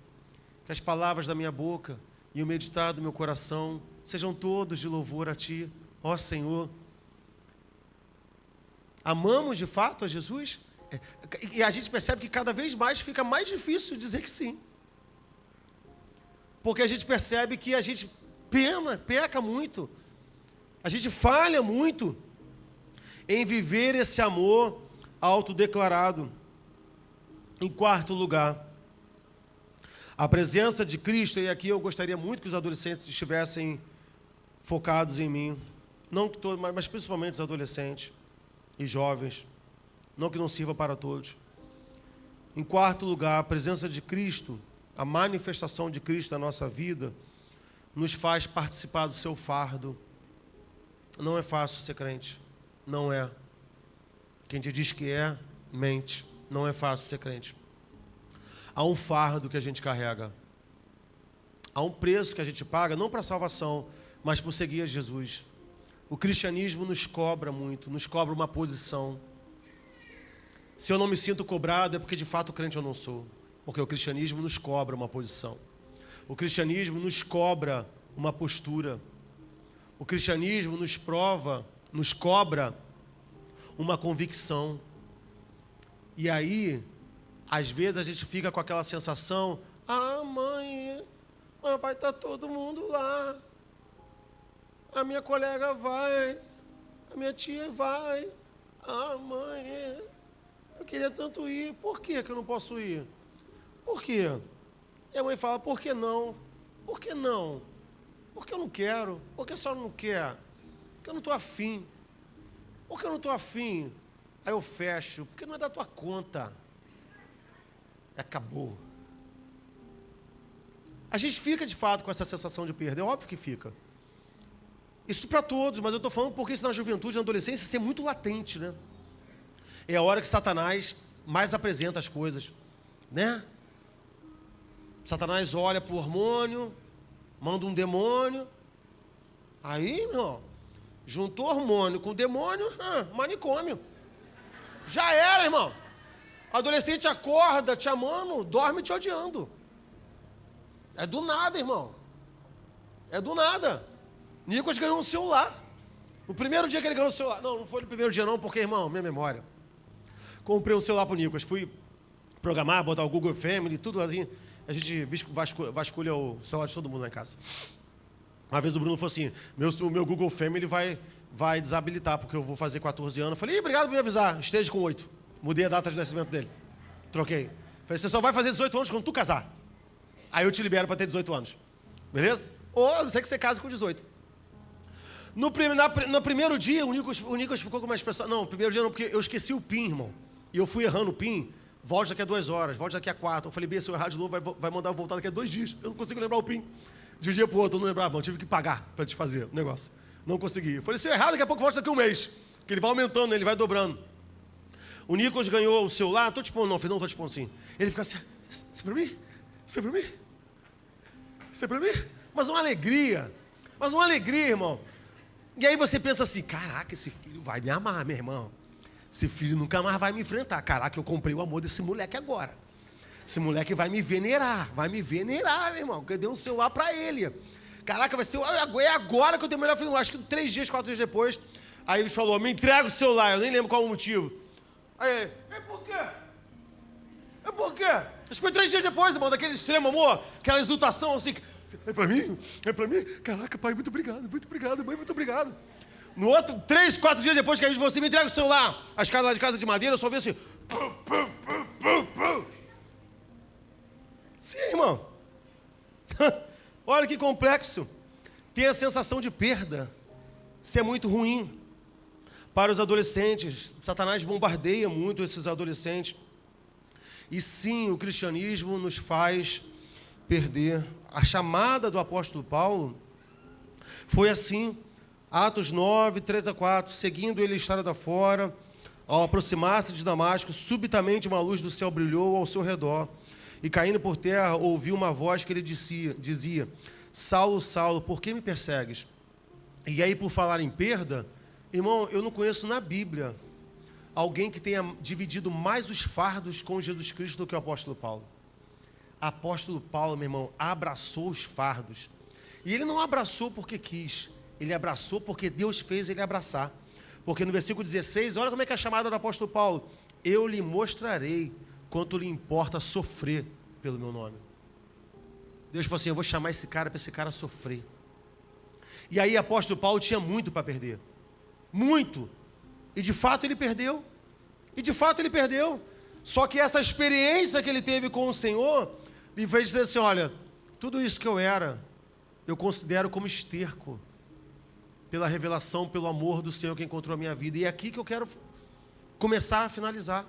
Que as palavras da minha boca e o meditar do meu coração sejam todos de louvor a Ti, ó Senhor. Amamos de fato a Jesus? E a gente percebe que cada vez mais fica mais difícil dizer que sim. Porque a gente percebe que a gente peca muito. A gente falha muito em viver esse amor autodeclarado. Em quarto lugar, a presença de Cristo, e aqui eu gostaria muito que os adolescentes estivessem focados em mim. Não que todos, mas principalmente os adolescentes e jovens. Não que não sirva para todos. Em quarto lugar, a presença de Cristo, a manifestação de Cristo na nossa vida, nos faz participar do seu fardo. Não é fácil ser crente. Não é. Quem te diz que é, mente. Não é fácil ser crente. Há um fardo que a gente carrega. Há um preço que a gente paga, não para a salvação, mas por seguir a Jesus. O cristianismo nos cobra muito, nos cobra uma posição. Se eu não me sinto cobrado, é porque de fato crente eu não sou. Porque o cristianismo nos cobra uma posição. O cristianismo nos cobra uma postura. O cristianismo nos cobra uma convicção. E aí, às vezes a gente fica com aquela sensação, mãe, vai estar todo mundo lá. A minha colega vai, a minha tia vai. Mãe, eu queria tanto ir. Por que eu não posso ir? Por quê? E a mãe fala, por que não? Por que não? Porque eu não quero. Por que a senhora não quer? Porque eu não estou afim. Por que eu não estou afim? Aí eu fecho. Porque não é da tua conta. Acabou. A gente fica, de fato, com essa sensação de perda. É óbvio que fica. Isso para todos, mas eu estou falando porque isso na juventude, na adolescência, isso é muito latente, né? É a hora que Satanás mais apresenta as coisas, né? Satanás olha para o hormônio, manda um demônio. Aí, meu irmão, juntou hormônio com demônio, manicômio. Já era, irmão. Adolescente acorda te amando, dorme te odiando. É do nada, irmão. É do nada. Nicolas ganhou um celular. No primeiro dia que ele ganhou o celular. Não foi no primeiro dia não, porque, irmão, minha memória. Comprei um celular pro Nicolas. Fui programar, botar o Google Family, tudo assim. A gente vasculha o celular de todo mundo lá em casa. Uma vez o Bruno falou assim, o meu Google Family vai desabilitar, porque eu vou fazer 14 anos. Falei, obrigado por me avisar, esteja com 8. Mudei a data de nascimento dele. Troquei. Falei, você só vai fazer 18 anos quando tu casar. Aí eu te libero para ter 18 anos. Beleza? Ou a não ser que você case com 18. No primeiro dia, o Nicolas ficou com uma expressão... Não, primeiro dia não, porque eu esqueci o PIN, irmão. E eu fui errando o PIN. Volte daqui a 2 horas, volte daqui a 4. Eu falei, Bia, se eu errar de novo, vai mandar eu voltar daqui a 2 dias. Eu não consigo lembrar o PIN. De um dia para o outro, eu não lembrava, eu tive que pagar para desfazer o negócio. Não consegui. Eu falei, se eu errar, daqui a pouco volte daqui a 1 mês. Porque ele vai aumentando, né? Ele vai dobrando. O Nicolas ganhou o celular, não tô te pondo não, filho, não tô te pondo assim. Ele fica assim, isso é para mim? Isso é para mim? Isso é para mim? Mas uma alegria, irmão. E aí você pensa assim, caraca, esse filho vai me amar, meu irmão. Esse filho nunca mais vai me enfrentar. Caraca, eu comprei o amor desse moleque agora. Esse moleque vai me venerar, meu irmão. Eu dei um celular para ele. Caraca, vai ser é agora que eu tenho o melhor filho. Acho que 3 dias, 4 dias depois. Aí ele falou, me entrega o celular. Eu nem lembro qual o motivo. Aí, por quê? Por quê? Acho que foi 3 dias depois, irmão, daquele extremo amor, aquela exultação assim. É pra mim? É pra mim? Caraca, pai, muito obrigado, mãe, muito obrigado. No outro, 3, 4 dias depois que a gente você me entrega o celular, as casas lá de casa de madeira, eu só vi assim. Sim, irmão. Olha que complexo. Tem a sensação de perda. Isso é muito ruim. Para os adolescentes, Satanás bombardeia muito esses adolescentes. E sim, o cristianismo nos faz perder. A chamada do apóstolo Paulo foi assim, Atos 9, 3-4, seguindo ele a estrada fora, ao aproximar-se de Damasco, subitamente uma luz do céu brilhou ao seu redor, e caindo por terra, ouviu uma voz que ele dizia, Saulo, Saulo, por que me persegues? E aí, por falar em perda, irmão, eu não conheço na Bíblia alguém que tenha dividido mais os fardos com Jesus Cristo do que o apóstolo Paulo. Apóstolo Paulo, meu irmão, abraçou os fardos. E ele não abraçou porque quis. Ele abraçou porque Deus fez ele abraçar. Porque no versículo 16, olha como é que é a chamada do apóstolo Paulo. Eu lhe mostrarei quanto lhe importa sofrer pelo meu nome. Deus falou assim, eu vou chamar esse cara para esse cara sofrer. E aí, apóstolo Paulo tinha muito para perder. Muito. E de fato ele perdeu. Só que essa experiência que ele teve com o Senhor lhe fez dizer assim, olha, tudo isso que eu era, eu considero como esterco pela revelação, pelo amor do Senhor que encontrou a minha vida. E é aqui que eu quero começar a finalizar.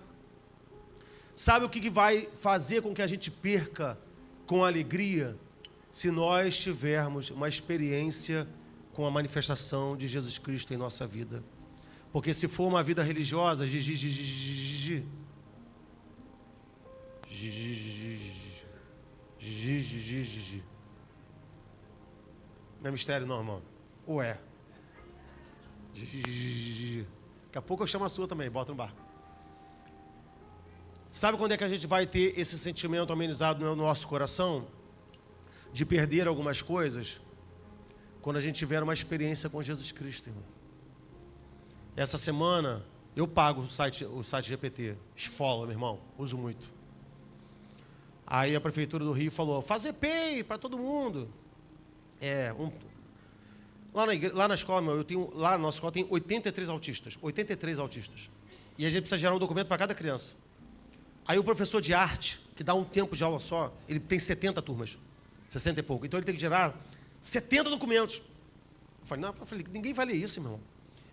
Sabe o que vai fazer com que a gente perca com alegria? Se nós tivermos uma experiência com a manifestação de Jesus Cristo em nossa vida. Porque se for uma vida religiosa, não é mistério não, irmão. Ou é? Daqui a pouco eu chamo a sua também, bota no barco. Sabe quando é que a gente vai ter esse sentimento amenizado no nosso coração? De perder algumas coisas? Quando a gente tiver uma experiência com Jesus Cristo, irmão. Essa semana, eu pago o site GPT. Esfola, meu irmão. Uso muito. Aí a Prefeitura do Rio falou, fazer PEI para todo mundo. Lá na escola, lá na nossa escola tem 83 autistas. 83 autistas. E a gente precisa gerar um documento para cada criança. Aí o professor de arte, que dá um tempo de aula só, ele tem 70 turmas. 60 e pouco. Então ele tem que gerar 70 documentos. Eu falei, ninguém vai ler isso, irmão.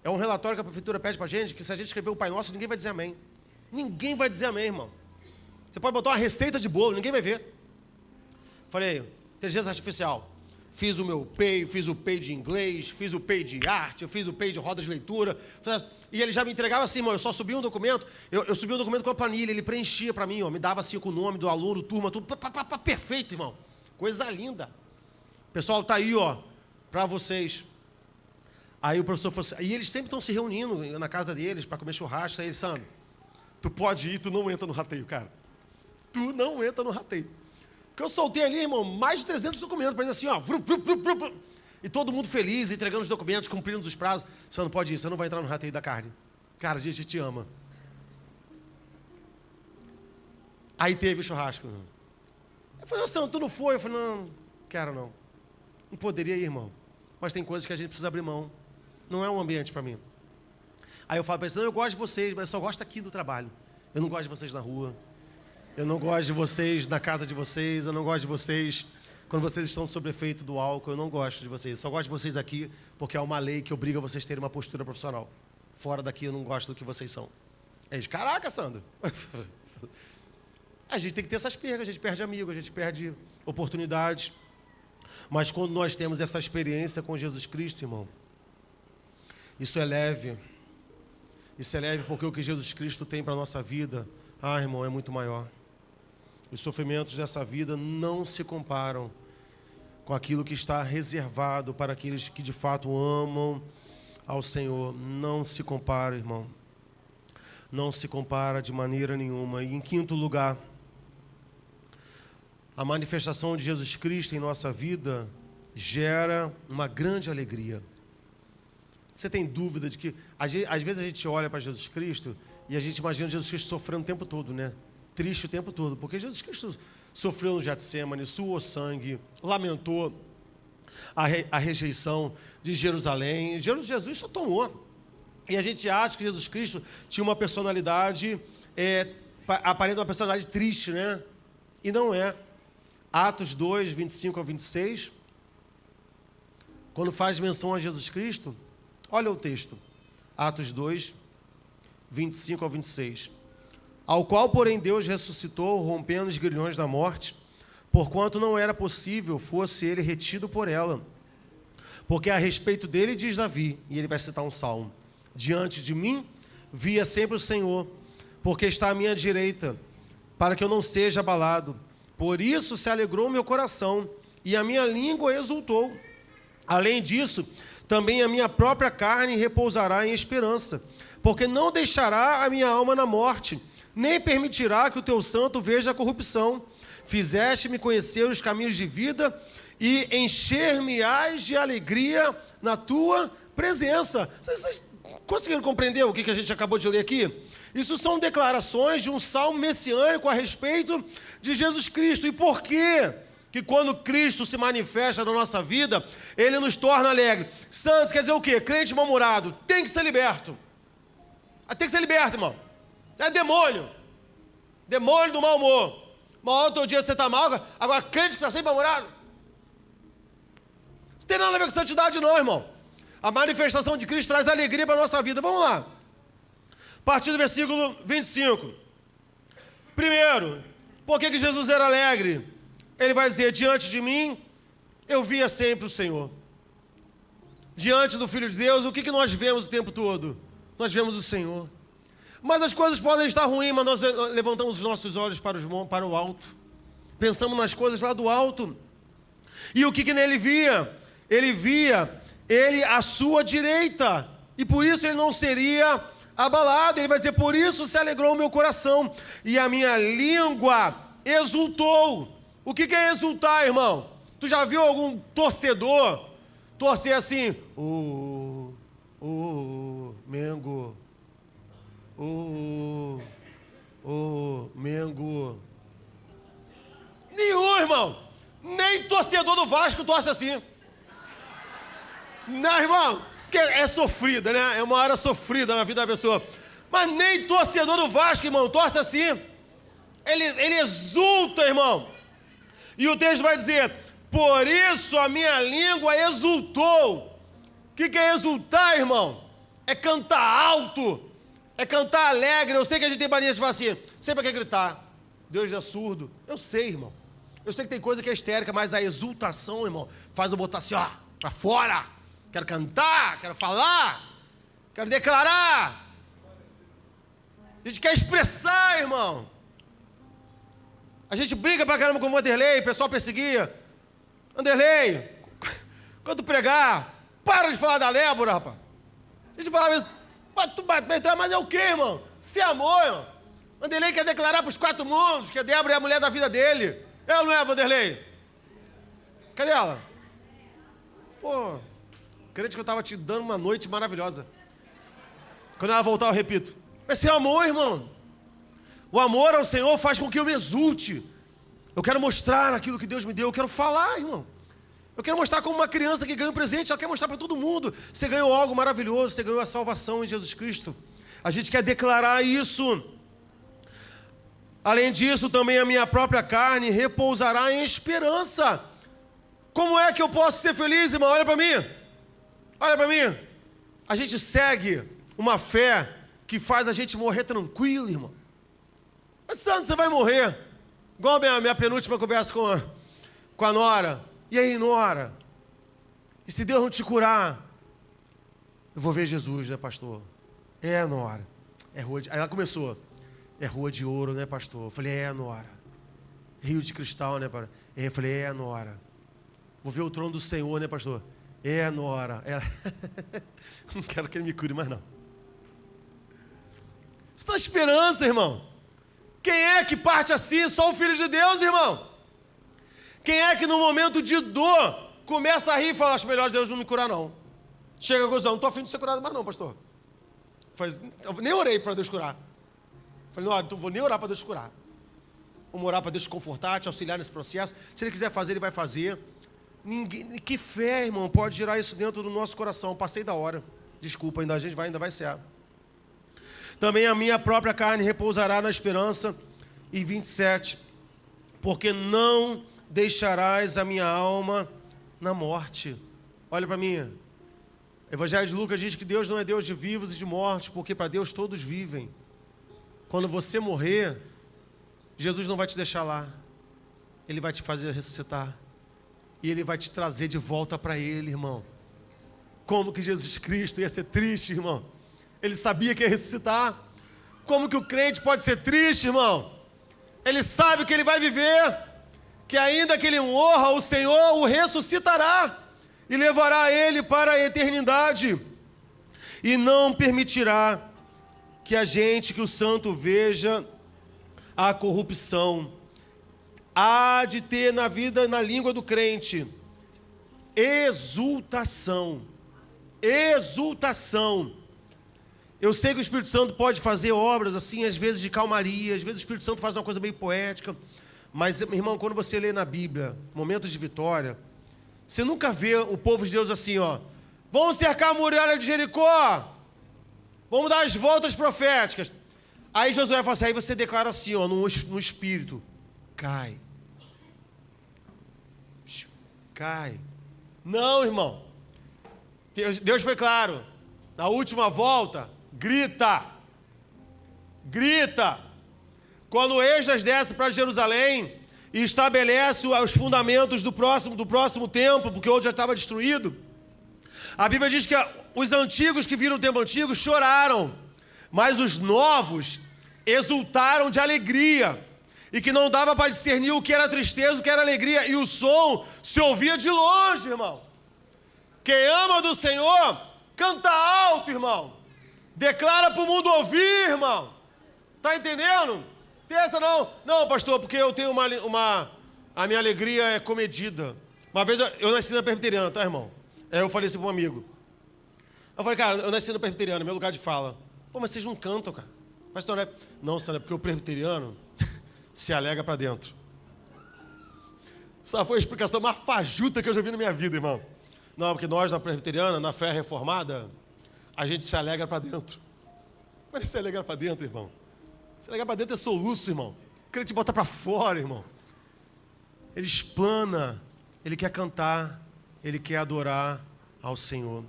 É um relatório que a prefeitura pede pra gente, que se a gente escrever o Pai Nosso, ninguém vai dizer amém. Ninguém vai dizer amém, irmão. Você pode botar uma receita de bolo, ninguém vai ver. Falei, inteligência artificial. Fiz o meu PEI, fiz o PEI de inglês, fiz o PEI de arte, eu fiz o PEI de roda de leitura. E ele já me entregava assim, irmão, eu só subi um documento, eu subi um documento com a planilha, ele preenchia pra mim, ó, me dava assim com o nome do aluno, turma, tudo. Perfeito, irmão. Coisa linda. O pessoal tá aí, ó, pra vocês. Aí o professor falou assim, e eles sempre estão se reunindo na casa deles para comer churrasco. Aí ele, Sandro, tu pode ir, tu não entra no rateio, cara. Tu não entra no rateio. Porque eu soltei ali, irmão, mais de 300 documentos, para dizer assim, ó, e todo mundo feliz, entregando os documentos, cumprindo os prazos. Você não pode ir, você não vai entrar no rateio da carne. Cara, a gente te ama. Aí teve o churrasco. Eu falei, Santo, tu não foi? Eu falei, não, quero não. Não poderia ir, irmão. Mas tem coisas que a gente precisa abrir mão. Não é um ambiente para mim. Aí eu falo para eles, não, eu gosto de vocês, mas eu só gosto aqui do trabalho. Eu não gosto de vocês na rua. Eu não gosto de vocês na casa de vocês. Eu não gosto de vocês quando vocês estão sob efeito do álcool. Eu não gosto de vocês. Eu só gosto de vocês aqui porque há uma lei que obriga vocês a terem uma postura profissional. Fora daqui eu não gosto do que vocês são. É isso. Caraca, Sandro. A gente tem que ter essas perdas. A gente perde amigos, a gente perde oportunidades. Mas quando nós temos essa experiência com Jesus Cristo, irmão, isso é leve. Isso é leve porque o que Jesus Cristo tem para a nossa vida, irmão, é muito maior. Os sofrimentos dessa vida não se comparam com aquilo que está reservado para aqueles que de fato amam ao Senhor. Não se compara, irmão. Não se compara de maneira nenhuma. E em quinto lugar, a manifestação de Jesus Cristo em nossa vida gera uma grande alegria. Você tem dúvida de que... Às vezes a gente olha para Jesus Cristo e a gente imagina Jesus Cristo sofrendo o tempo todo, né? Triste o tempo todo. Porque Jesus Cristo sofreu no Getsemane, suou sangue, lamentou a rejeição de Jerusalém. Jesus só tomou. E a gente acha que Jesus Cristo tinha uma personalidade, aparenta uma personalidade triste, né? E não é. Atos 2, 25 a 26, quando faz menção a Jesus Cristo, olha o texto. Atos 2, 25 a 26. Ao qual, porém, Deus ressuscitou, rompendo os grilhões da morte, porquanto não era possível fosse ele retido por ela. Porque a respeito dele diz Davi, e ele vai citar um salmo, diante de mim via sempre o Senhor, porque está à minha direita, para que eu não seja abalado. Por isso se alegrou meu coração, e a minha língua exultou. Além disso, também a minha própria carne repousará em esperança, porque não deixará a minha alma na morte, nem permitirá que o teu santo veja a corrupção. Fizeste-me conhecer os caminhos de vida, e encher-me-ás de alegria na tua presença. Vocês conseguiram compreender o que a gente acabou de ler aqui? Isso são declarações de um salmo messiânico a respeito de Jesus Cristo. E por quê que quando Cristo se manifesta na nossa vida, Ele nos torna alegre? Santos quer dizer o quê? Crente mal-humorado tem que ser liberto. Tem que ser liberto, irmão. É demônio. Demônio do mau humor. Uma outro dia você está mal, agora crente que está sempre mal-humorado. Não tem nada a ver com santidade não, irmão. A manifestação de Cristo traz alegria para a nossa vida. Vamos lá. A partir do versículo 25. Primeiro, por que Jesus era alegre? Ele vai dizer, diante de mim, eu via sempre o Senhor. Diante do Filho de Deus, o que nós vemos o tempo todo? Nós vemos o Senhor. Mas as coisas podem estar ruins, mas nós levantamos os nossos olhos para o alto. Pensamos nas coisas lá do alto. E o que nele via? Ele via à sua direita. E por isso ele não seria abalado. Ele vai dizer, por isso se alegrou o meu coração, e a minha língua exultou. O que é exultar, irmão? Tu já viu algum torcedor torcer assim? Mengo. Mengo. Nenhum, irmão. Nem torcedor do Vasco torce assim. Não, irmão. Porque é sofrida, né? É uma hora sofrida na vida da pessoa. Mas nem torcedor do Vasco, irmão, torce assim. Ele exulta, irmão. E o texto vai dizer, por isso a minha língua exultou. O que é exultar, irmão? É cantar alto. É cantar alegre. Eu sei que a gente tem mania de falar assim, sempre quer gritar. Deus é surdo. Eu sei, irmão. Eu sei que tem coisa que é histérica, mas a exultação, irmão, faz eu botar assim, ó, pra fora. Quero cantar, quero falar, quero declarar. A gente quer expressar, irmão. A gente briga pra caramba com o Vanderlei, o pessoal perseguia. Vanderlei, quando pregar, para de falar da Débora, rapaz. A gente falava isso, tu vai entrar, mas é o quê, irmão? Se amor, irmão. Vanderlei quer declarar pros 4 mundos que a Débora é a mulher da vida dele. É ou não é, Vanderlei? Cadê ela? Pô, crente que eu estava te dando uma noite maravilhosa. Quando ela voltar, eu repito. Vai ser amor, irmão. O amor ao Senhor faz com que eu me exulte. Eu quero mostrar aquilo que Deus me deu. Eu quero falar, irmão. Eu quero mostrar como uma criança que ganha um presente. Ela quer mostrar para todo mundo. Você ganhou algo maravilhoso. Você ganhou a salvação em Jesus Cristo. A gente quer declarar isso. Além disso, também a minha própria carne repousará em esperança. Como é que eu posso ser feliz, irmão? Olha para mim. Olha para mim. A gente segue uma fé que faz a gente morrer tranquilo, irmão. Mas Santo, você vai morrer. Igual a minha penúltima conversa com a Nora. E aí, Nora? E se Deus não te curar? Eu vou ver Jesus, né, pastor? É, Nora. É rua de... Aí ela começou. É rua de ouro, né, pastor? Eu falei, é, Nora. Rio de cristal, né, pastor? Eu falei, é, Nora. Vou ver o trono do Senhor, né, pastor? É, Nora. Ela... Não quero que ele me cure mais, não. Você está esperança, irmão? Quem é que parte assim? Só o Filho de Deus, irmão. Quem é que no momento de dor começa a rir e fala, acho melhor Deus não me curar, não. Chega a conclusão, não estou afim de ser curado mais não, pastor. Eu nem orei para Deus curar. Falei, não vou nem orar para Deus curar. Vamos orar para Deus te confortar, te auxiliar nesse processo. Se Ele quiser fazer, Ele vai fazer. Que fé, irmão, pode gerar isso dentro do nosso coração. Passei da hora. Desculpa, ainda vai ser. Também a minha própria carne repousará na esperança. E 27. Porque não deixarás a minha alma na morte. Olha para mim. O Evangelho de Lucas diz que Deus não é Deus de vivos e de mortos, porque para Deus todos vivem. Quando você morrer, Jesus não vai te deixar lá. Ele vai te fazer ressuscitar. E Ele vai te trazer de volta para Ele, irmão. Como que Jesus Cristo ia ser triste, irmão? Ele sabia que ia ressuscitar. Como que o crente pode ser triste, irmão? Ele sabe que ele vai viver, que ainda que ele morra, o Senhor o ressuscitará e levará ele para a eternidade. E não permitirá que o santo veja a corrupção. Há de ter na vida, na língua do crente, exultação. Exultação. Eu sei que o Espírito Santo pode fazer obras assim, às vezes de calmaria, às vezes o Espírito Santo faz uma coisa meio poética, mas, irmão, quando você lê na Bíblia, momentos de vitória, você nunca vê o povo de Deus assim, ó, vamos cercar a muralha de Jericó, vamos dar as voltas proféticas. Aí Josué fala assim, aí você declara assim, ó, no Espírito, cai. Cai. Não, irmão. Deus foi claro. Na última volta, grita. Grita. Quando Esdras desce para Jerusalém e estabelece os fundamentos do próximo templo, porque o outro já estava destruído, a Bíblia diz que os antigos que viram o templo antigo choraram, mas os novos exultaram de alegria. E que não dava para discernir o que era tristeza, o que era alegria. E o som se ouvia de longe, irmão. Quem ama do Senhor, canta alto, irmão. Declara para o mundo ouvir, irmão. Tá entendendo? Tem essa não. Não, pastor, porque eu tenho a minha alegria é comedida. Uma vez eu nasci na presbiteriana, tá, irmão? Eu falei assim para um amigo. Eu falei, cara, eu nasci na presbiteriana, meu lugar de fala. Pô, mas vocês não cantam, cara. Pastor, não, Sandra, é porque o presbiteriano se alega para dentro. Essa foi a explicação mais fajuta que eu já vi na minha vida, irmão. Não, porque nós, na presbiteriana, na fé reformada, a gente se alegra para dentro. Mas se alegra para dentro, irmão? Se alegra para dentro é soluço, irmão. O crente bota para fora, irmão. Ele explana, ele quer cantar, ele quer adorar ao Senhor.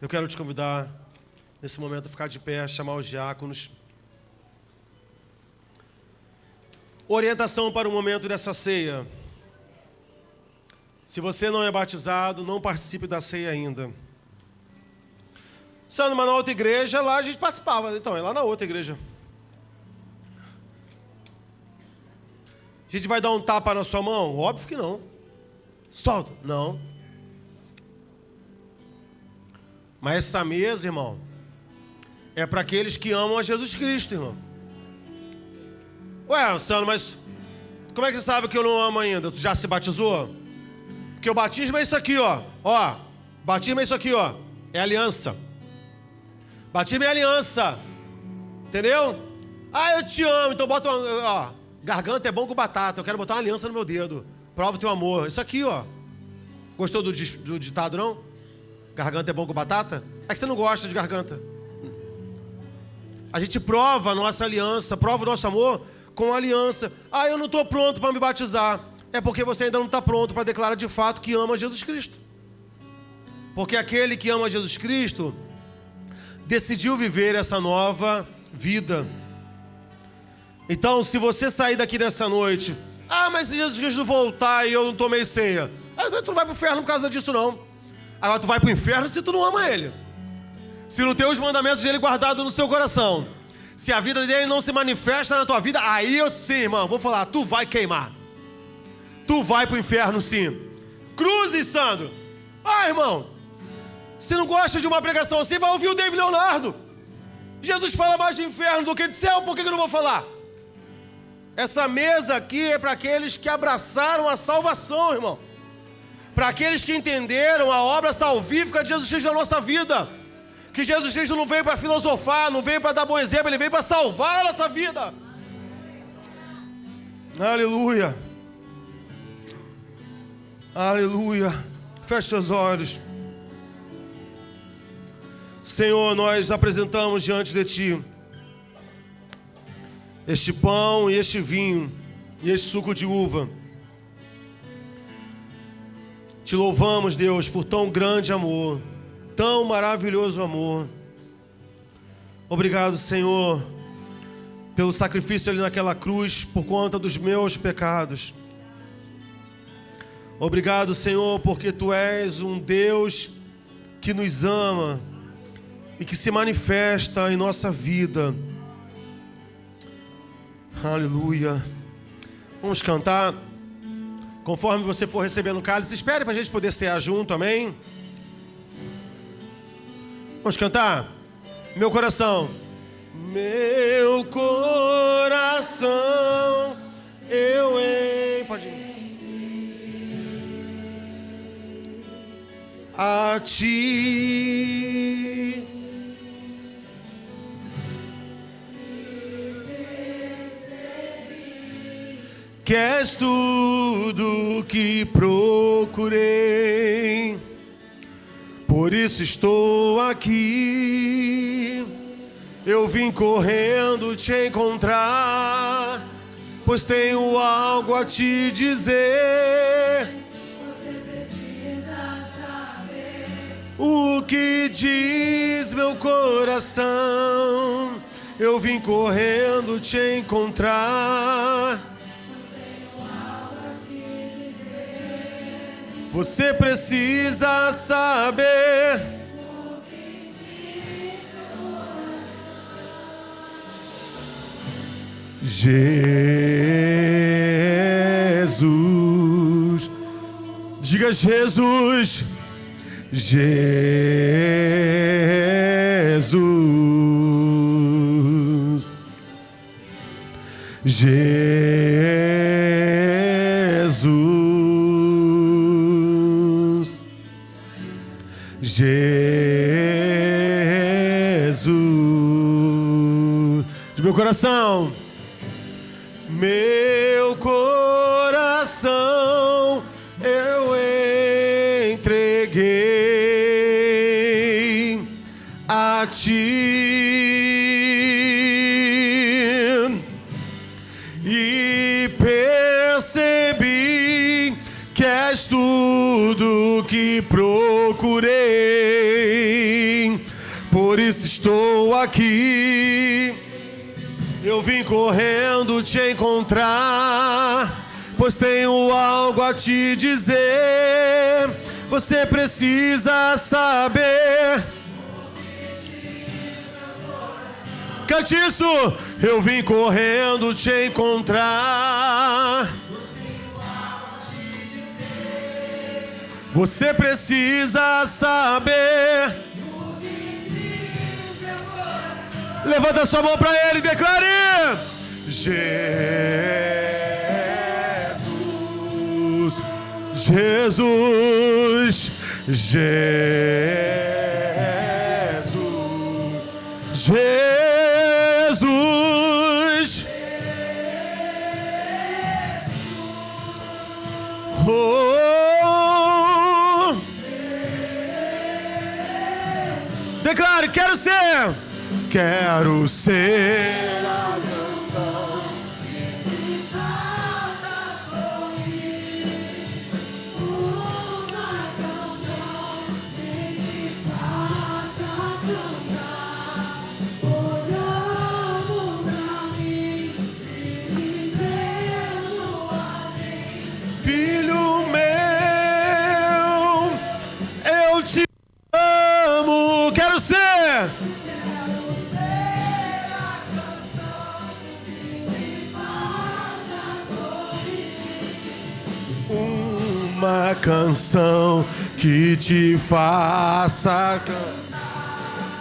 Eu quero te convidar, nesse momento, a ficar de pé, chamar os diáconos. Orientação para o momento dessa ceia. Se você não é batizado, não participe da ceia ainda. Se é numa outra igreja, lá a gente participava. Então, é lá na outra igreja. A gente vai dar um tapa na sua mão? Óbvio que não. Solta. Não. Mas essa mesa, irmão, é para aqueles que amam a Jesus Cristo, irmão. Ué, Sandro, mas Como é que você sabe que eu não amo ainda? Tu já se batizou? Porque o batismo é isso aqui, ó. Ó, batismo é isso aqui, ó. É aliança. Batismo é aliança. Entendeu? Ah, eu te amo. Então bota uma... Ó, garganta é bom com batata. Eu quero botar uma aliança no meu dedo. Prova o teu amor. Isso aqui, ó. Gostou do ditado, não? Garganta é bom com batata? É que você não gosta de garganta. A gente prova a nossa aliança, prova o nosso amor com aliança. Ah, eu não estou pronto para me batizar. É porque você ainda não está pronto para declarar de fato que ama Jesus Cristo. Porque aquele que ama Jesus Cristo decidiu viver essa nova vida. Então, se você sair daqui nessa noite, ah, mas se Jesus Cristo voltar e eu não tomei ceia, tu não vai para o inferno por causa disso, não. Agora tu vai para o inferno se tu não ama Ele. Se não tem os mandamentos dele guardados no seu coração. Se a vida dele não se manifesta na tua vida, aí eu sim, irmão, vou falar, tu vai queimar. Tu vai pro inferno sim. Cruzes, Sandro. Ah, irmão, se não gosta de uma pregação assim, vai ouvir o David Leonardo. Jesus fala mais de inferno do que de céu, por que eu não vou falar? Essa mesa aqui é para aqueles que abraçaram a salvação, irmão. Para aqueles que entenderam a obra salvífica de Jesus Cristo na nossa vida. Que Jesus Cristo não veio para filosofar, não veio para dar bom exemplo, Ele veio para salvar a nossa vida. Aleluia. Aleluia. Feche seus olhos. Senhor, nós apresentamos diante de Ti este pão e este vinho e este suco de uva. Te louvamos, Deus, por tão grande amor, tão maravilhoso amor. Obrigado, Senhor, pelo sacrifício ali naquela cruz por conta dos meus pecados. Obrigado, Senhor, porque Tu és um Deus que nos ama e que se manifesta em nossa vida. Aleluia. Vamos cantar. Conforme você for recebendo o cálice, espere para a gente poder cear junto, amém? Vamos cantar? Meu coração. Meu coração, pode ir. A Ti que és tudo que procurei, por isso estou aqui. Eu vim correndo te encontrar, pois tenho algo a te dizer. Você precisa saber O que diz meu coração? Eu vim correndo te encontrar. Você precisa saber. Jesus. Diga Jesus. Jesus. Jesus. Jesus. De meu coração. Meu coração eu entreguei a Ti e percebi que és tudo que procurei. Por isso estou aqui. Eu vim correndo te encontrar, pois tenho algo a te dizer. Você precisa saber. Cante isso. Eu vim correndo te encontrar. Você precisa saber. Levanta sua mão para Ele e declare. Jesus. Jesus, Jesus, Jesus. Oh, declare, quero ser a canção. Filho meu, eu te amo, quero ser. Uma canção que te faça cantar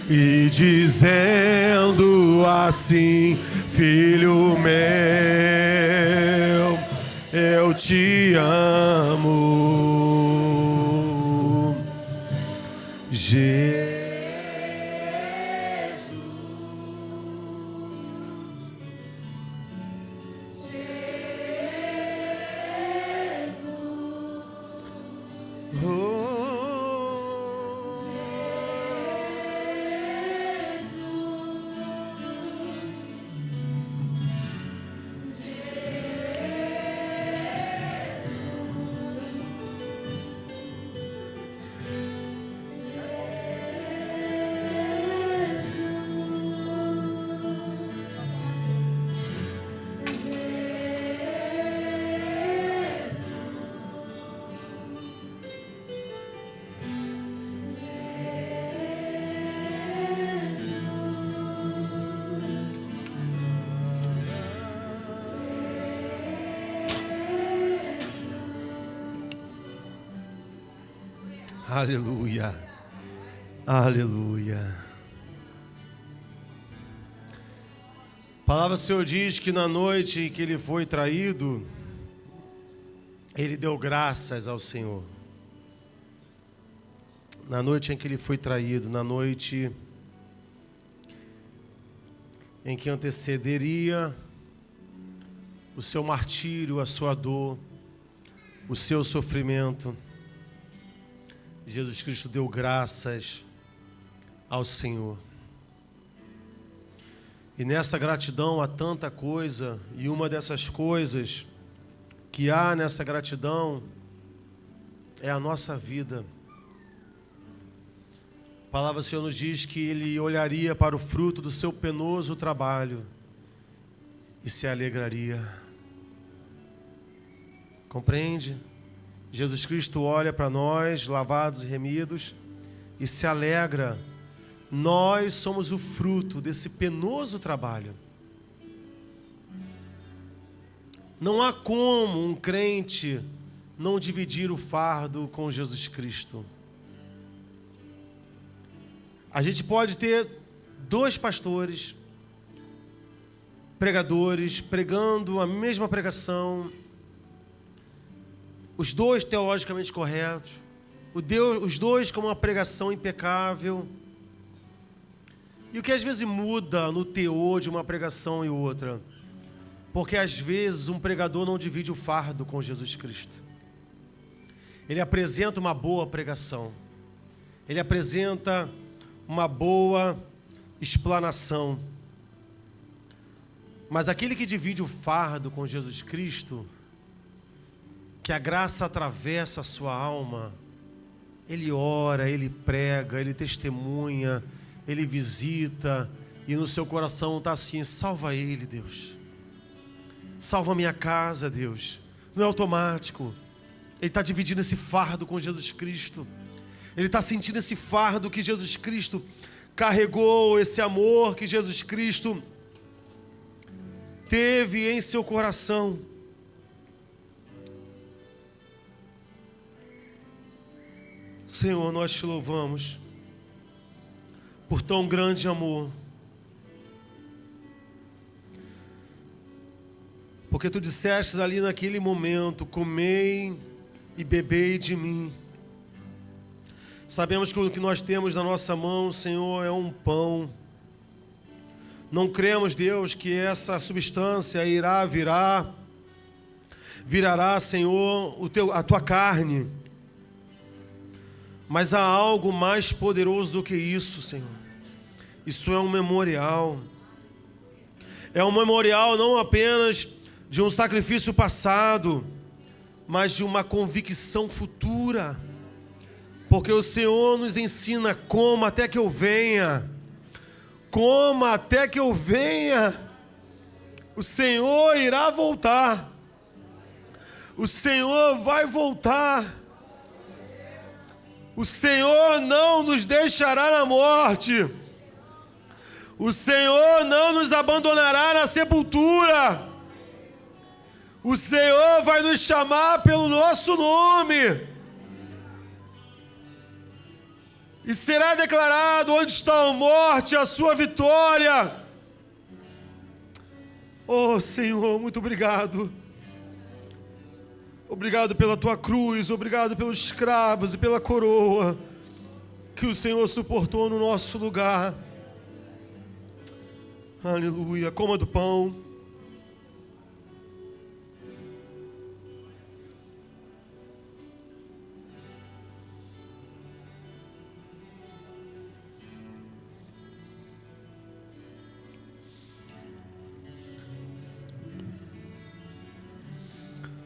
e dizendo assim: filho meu, eu te amo. Jesus. Aleluia, aleluia. A palavra do Senhor diz que na noite em que ele foi traído, ele deu graças ao Senhor. Na noite em que ele foi traído, na noite em que antecederia o seu martírio, a sua dor, o seu sofrimento, Jesus Cristo deu graças ao Senhor. E nessa gratidão há tanta coisa, e uma dessas coisas que há nessa gratidão é a nossa vida. A palavra do Senhor nos diz que Ele olharia para o fruto do seu penoso trabalho e se alegraria. Compreende? Jesus Cristo olha para nós, lavados e remidos, e se alegra. Nós somos o fruto desse penoso trabalho. Não há como um crente não dividir o fardo com Jesus Cristo. A gente pode ter 2 pastores, pregadores, pregando a mesma pregação, os 2 teologicamente corretos, os 2 com uma pregação impecável. E o que às vezes muda no teor de uma pregação e outra? Porque às vezes um pregador não divide o fardo com Jesus Cristo. Ele apresenta uma boa pregação. Ele apresenta uma boa explanação. Mas aquele que divide o fardo com Jesus Cristo, que a graça atravessa a sua alma, ele ora, ele prega, ele testemunha, ele visita, e no seu coração está assim: salva ele, Deus. Salva a minha casa, Deus. Não é automático. Ele está dividindo esse fardo com Jesus Cristo. Ele está sentindo esse fardo que Jesus Cristo carregou, esse amor que Jesus Cristo teve em seu coração. Senhor, nós te louvamos por tão grande amor. Porque tu disseste ali naquele momento: comei e bebei de mim. Sabemos que o que nós temos na nossa mão, Senhor, é um pão. Não cremos, Deus, que essa substância virará, Senhor, a tua carne. Mas há algo mais poderoso do que isso, Senhor. Isso é um memorial. É um memorial não apenas de um sacrifício passado, mas de uma convicção futura. Porque o Senhor nos ensina: coma até que eu venha. Coma até que eu venha. O Senhor irá voltar. O Senhor vai voltar. O Senhor não nos deixará na morte. O Senhor não nos abandonará na sepultura. O Senhor vai nos chamar pelo nosso nome. E será declarado: onde está a morte, a sua vitória. Oh, Senhor, muito obrigado. Obrigado pela tua cruz, obrigado pelos cravos e pela coroa que o Senhor suportou no nosso lugar. Aleluia. Coma do pão.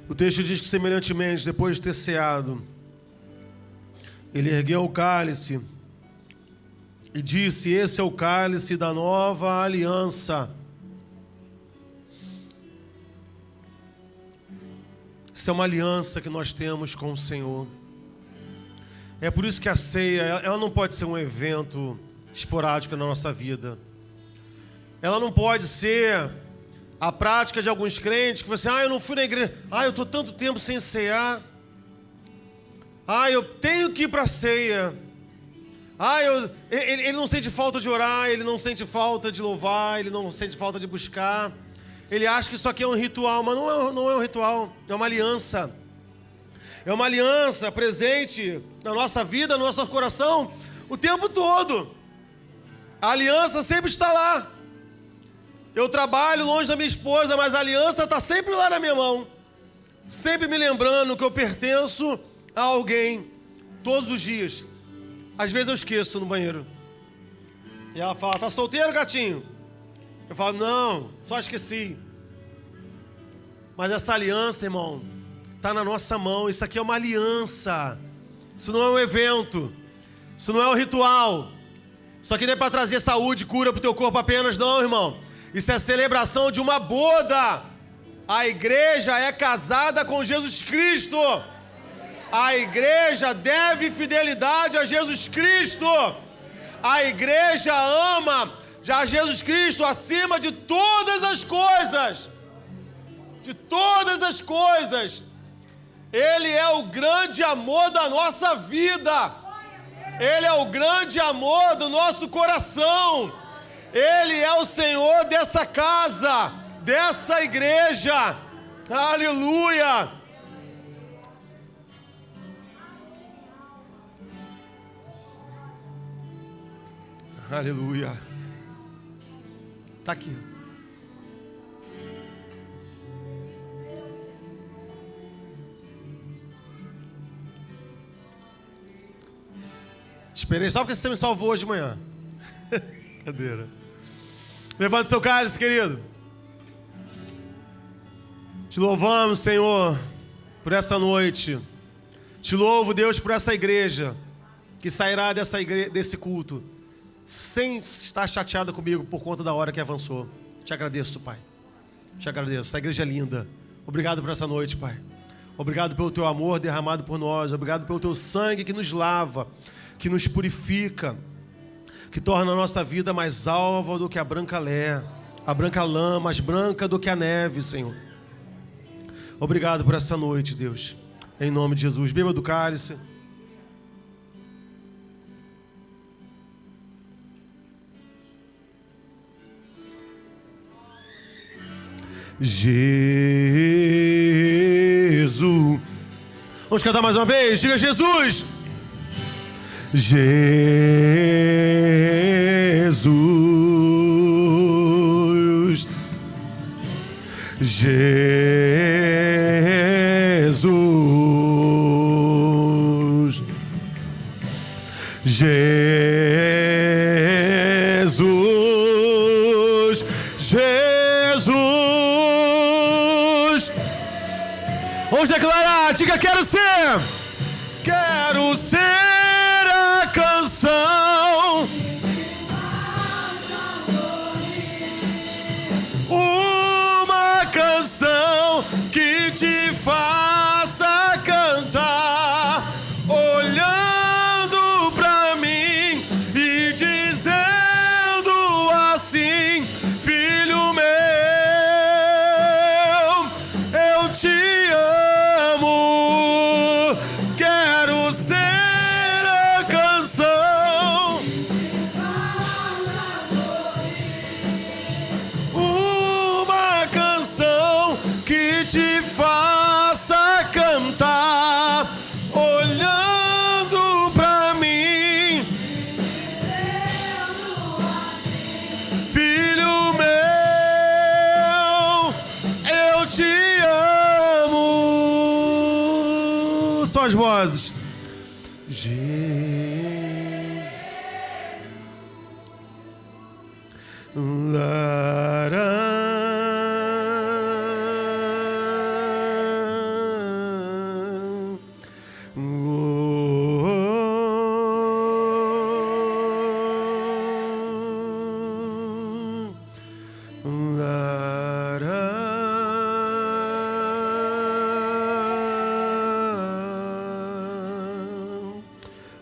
O texto diz que, semelhantemente, depois de ter ceado, ele ergueu o cálice e disse: esse é o cálice da nova aliança. Isso é uma aliança que nós temos com o Senhor. É por isso que a ceia, ela não pode ser um evento esporádico na nossa vida. Ela não pode ser a prática de alguns crentes que você: eu não fui na igreja, eu estou tanto tempo sem cear, eu tenho que ir para a ceia, ele não sente falta de orar, ele não sente falta de louvar, ele não sente falta de buscar, ele acha que isso aqui é um ritual, mas não é um ritual, é uma aliança. É uma aliança presente na nossa vida, no nosso coração, o tempo todo. A aliança sempre está lá. Eu trabalho longe da minha esposa, mas a aliança está sempre lá na minha mão. Sempre me lembrando que eu pertenço a alguém. Todos os dias. Às vezes eu esqueço no banheiro. E ela fala: tá solteiro, gatinho? Eu falo: não, só esqueci. Mas essa aliança, irmão, está na nossa mão. Isso aqui é uma aliança. Isso não é um evento. Isso não é um ritual. Isso aqui não é para trazer saúde e cura para o teu corpo apenas, não, irmão. Isso é a celebração de uma boda. A igreja é casada com Jesus Cristo. A igreja deve fidelidade a Jesus Cristo. A igreja ama a Jesus Cristo acima de todas as coisas. De todas as coisas. Ele é o grande amor da nossa vida. Ele é o grande amor do nosso coração. Ele é o Senhor dessa casa, dessa igreja. Aleluia! Aleluia! Está aqui. Te esperei só porque você me salvou hoje de manhã. Cadeira. Levante seu cálice, querido. Te louvamos, Senhor, por essa noite. Te louvo, Deus, por essa igreja que sairá desse culto sem estar chateada comigo por conta da hora que avançou. Te agradeço, Pai. Te agradeço. Essa igreja é linda. Obrigado por essa noite, Pai. Obrigado pelo teu amor derramado por nós. Obrigado pelo teu sangue que nos lava, que nos purifica, que torna a nossa vida mais alva do que a branca lã, mais branca do que a neve, Senhor. Obrigado por essa noite, Deus. Em nome de Jesus. Beba do cálice. Jesus. Vamos cantar mais uma vez? Diga Jesus. Jesus. Jesus. Jesus. Jesus. Vamos declarar, diga quero ser a canção, uma canção que te faça cantar, olhando pra mim e dizendo assim, filho meu, eu te amo, quero ser a canção, uma canção que te faça cantar, olhando pra mim, filho meu, eu te amo. Só as vozes.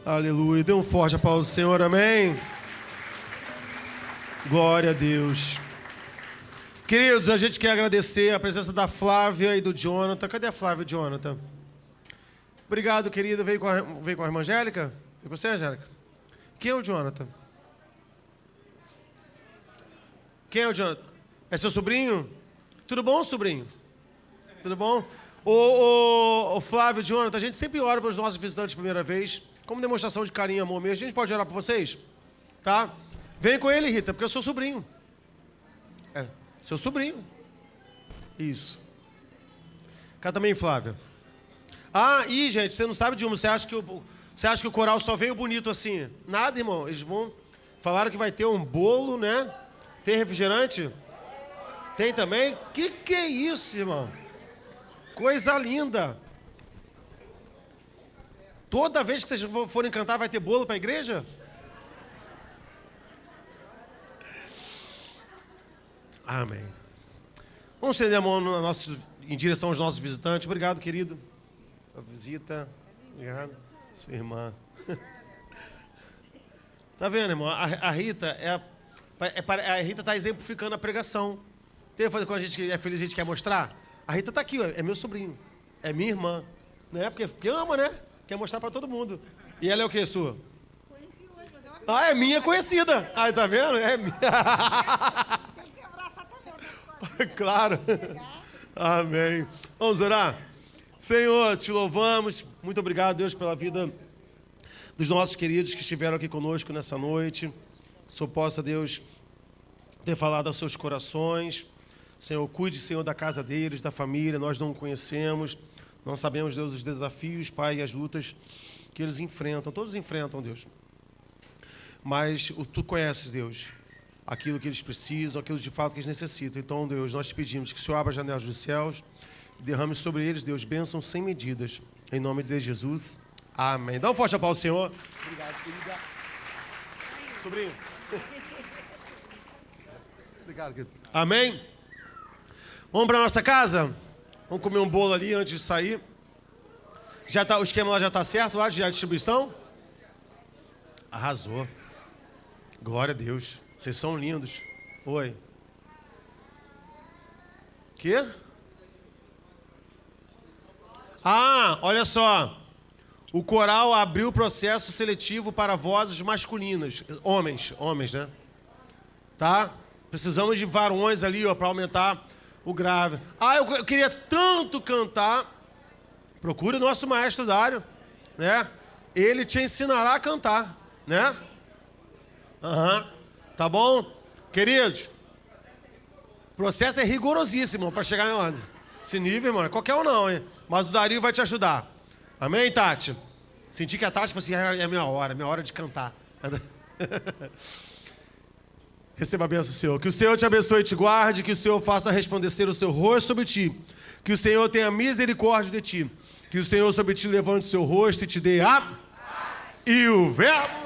Aleluia. Dê um forte aplauso ao Senhor, amém? Glória a Deus. Queridos, a gente quer agradecer a presença da Flávia e do Jonathan. Cadê a Flávia e o Jonathan? Obrigado, querida. Veio com a irmã Angélica? Veio com você, Angélica? Quem é o Jonathan? Quem é o Jonathan? É seu sobrinho? Tudo bom, sobrinho? Tudo bom? O Flávio e o Jonathan, a gente sempre ora para os nossos visitantes de primeira vez, como demonstração de carinho e amor mesmo. A gente pode orar por vocês? Tá? Vem com ele, Rita, porque eu sou sobrinho. É, seu sobrinho. Isso. Cá também, Flávia. Ah, e, gente, você não sabe de uma. Você acha que o coral só veio bonito assim? Nada, irmão. Eles falaram que vai ter um bolo, né? Tem refrigerante? Tem também? Que é isso, irmão? Coisa linda. Toda vez que vocês forem cantar, vai ter bolo para a igreja? Amém. Vamos estender a mão em direção aos nossos visitantes. Obrigado, querido. A visita. Obrigado. Sua irmã. Tá vendo, irmão? A Rita a Rita está exemplificando a pregação. Tem que fazer quando a gente é feliz, a gente quer mostrar? A Rita está aqui, ó, é meu sobrinho. É minha irmã. Né? Porque ama, né? Quer mostrar para todo mundo. E ela é o quê, sua? Conheci hoje, mas eu Ah, é minha conhecida. Aí, tá vendo? É minha. tenho que abraçar também. Claro. Amém. Vamos orar? Senhor, te louvamos. Muito obrigado, Deus, pela vida dos nossos queridos que estiveram aqui conosco nessa noite. Só possa, Deus, ter falado aos seus corações. Senhor, cuide, Senhor, da casa deles, da família. Nós não conhecemos, não sabemos, Deus, os desafios, Pai, e as lutas que eles enfrentam. Todos enfrentam, Deus. Mas Tu conheces, Deus, aquilo que eles precisam, aquilo de fato que eles necessitam. Então, Deus, nós te pedimos que o Senhor abra as janelas dos céus e derrame sobre eles, Deus, bênçãos sem medidas. Em nome de Jesus, amém. Dá um forte aplauso ao Senhor. Obrigado, querida. Sobrinho. Obrigado, querido. Amém? Vamos para nossa casa? Vamos comer um bolo ali antes de sair. Já tá, o esquema lá já está certo, lá de distribuição? Arrasou. Glória a Deus. Vocês são lindos. Oi. Quê? Ah, olha só. O coral abriu o processo seletivo para vozes masculinas. Homens, né? Tá? Precisamos de varões ali, ó, para aumentar o grave. Ah, eu queria tanto cantar Procure o nosso maestro Dário, né? Ele te ensinará a cantar, né? Aham. Tá bom? Queridos, o processo é rigorosíssimo para chegar nesse nível, irmão. Qualquer um não, hein? Mas o Dario vai te ajudar. Amém, Tati? Senti que a Tati falou assim, é minha hora de cantar. Receba a bênção do Senhor. Que o Senhor te abençoe e te guarde, que o Senhor faça resplandecer o seu rosto sobre ti, que o Senhor tenha misericórdia de ti, que o Senhor sobre ti levante o seu rosto e te dê a... E o verbo...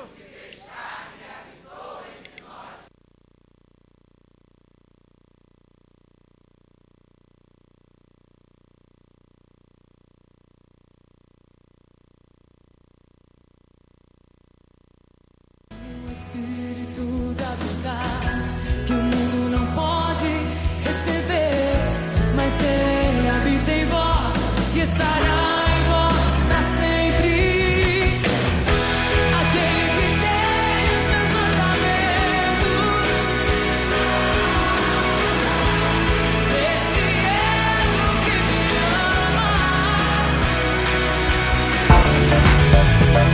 O Espírito da verdade que o mundo não pode receber, mas Ele habita em vós e estará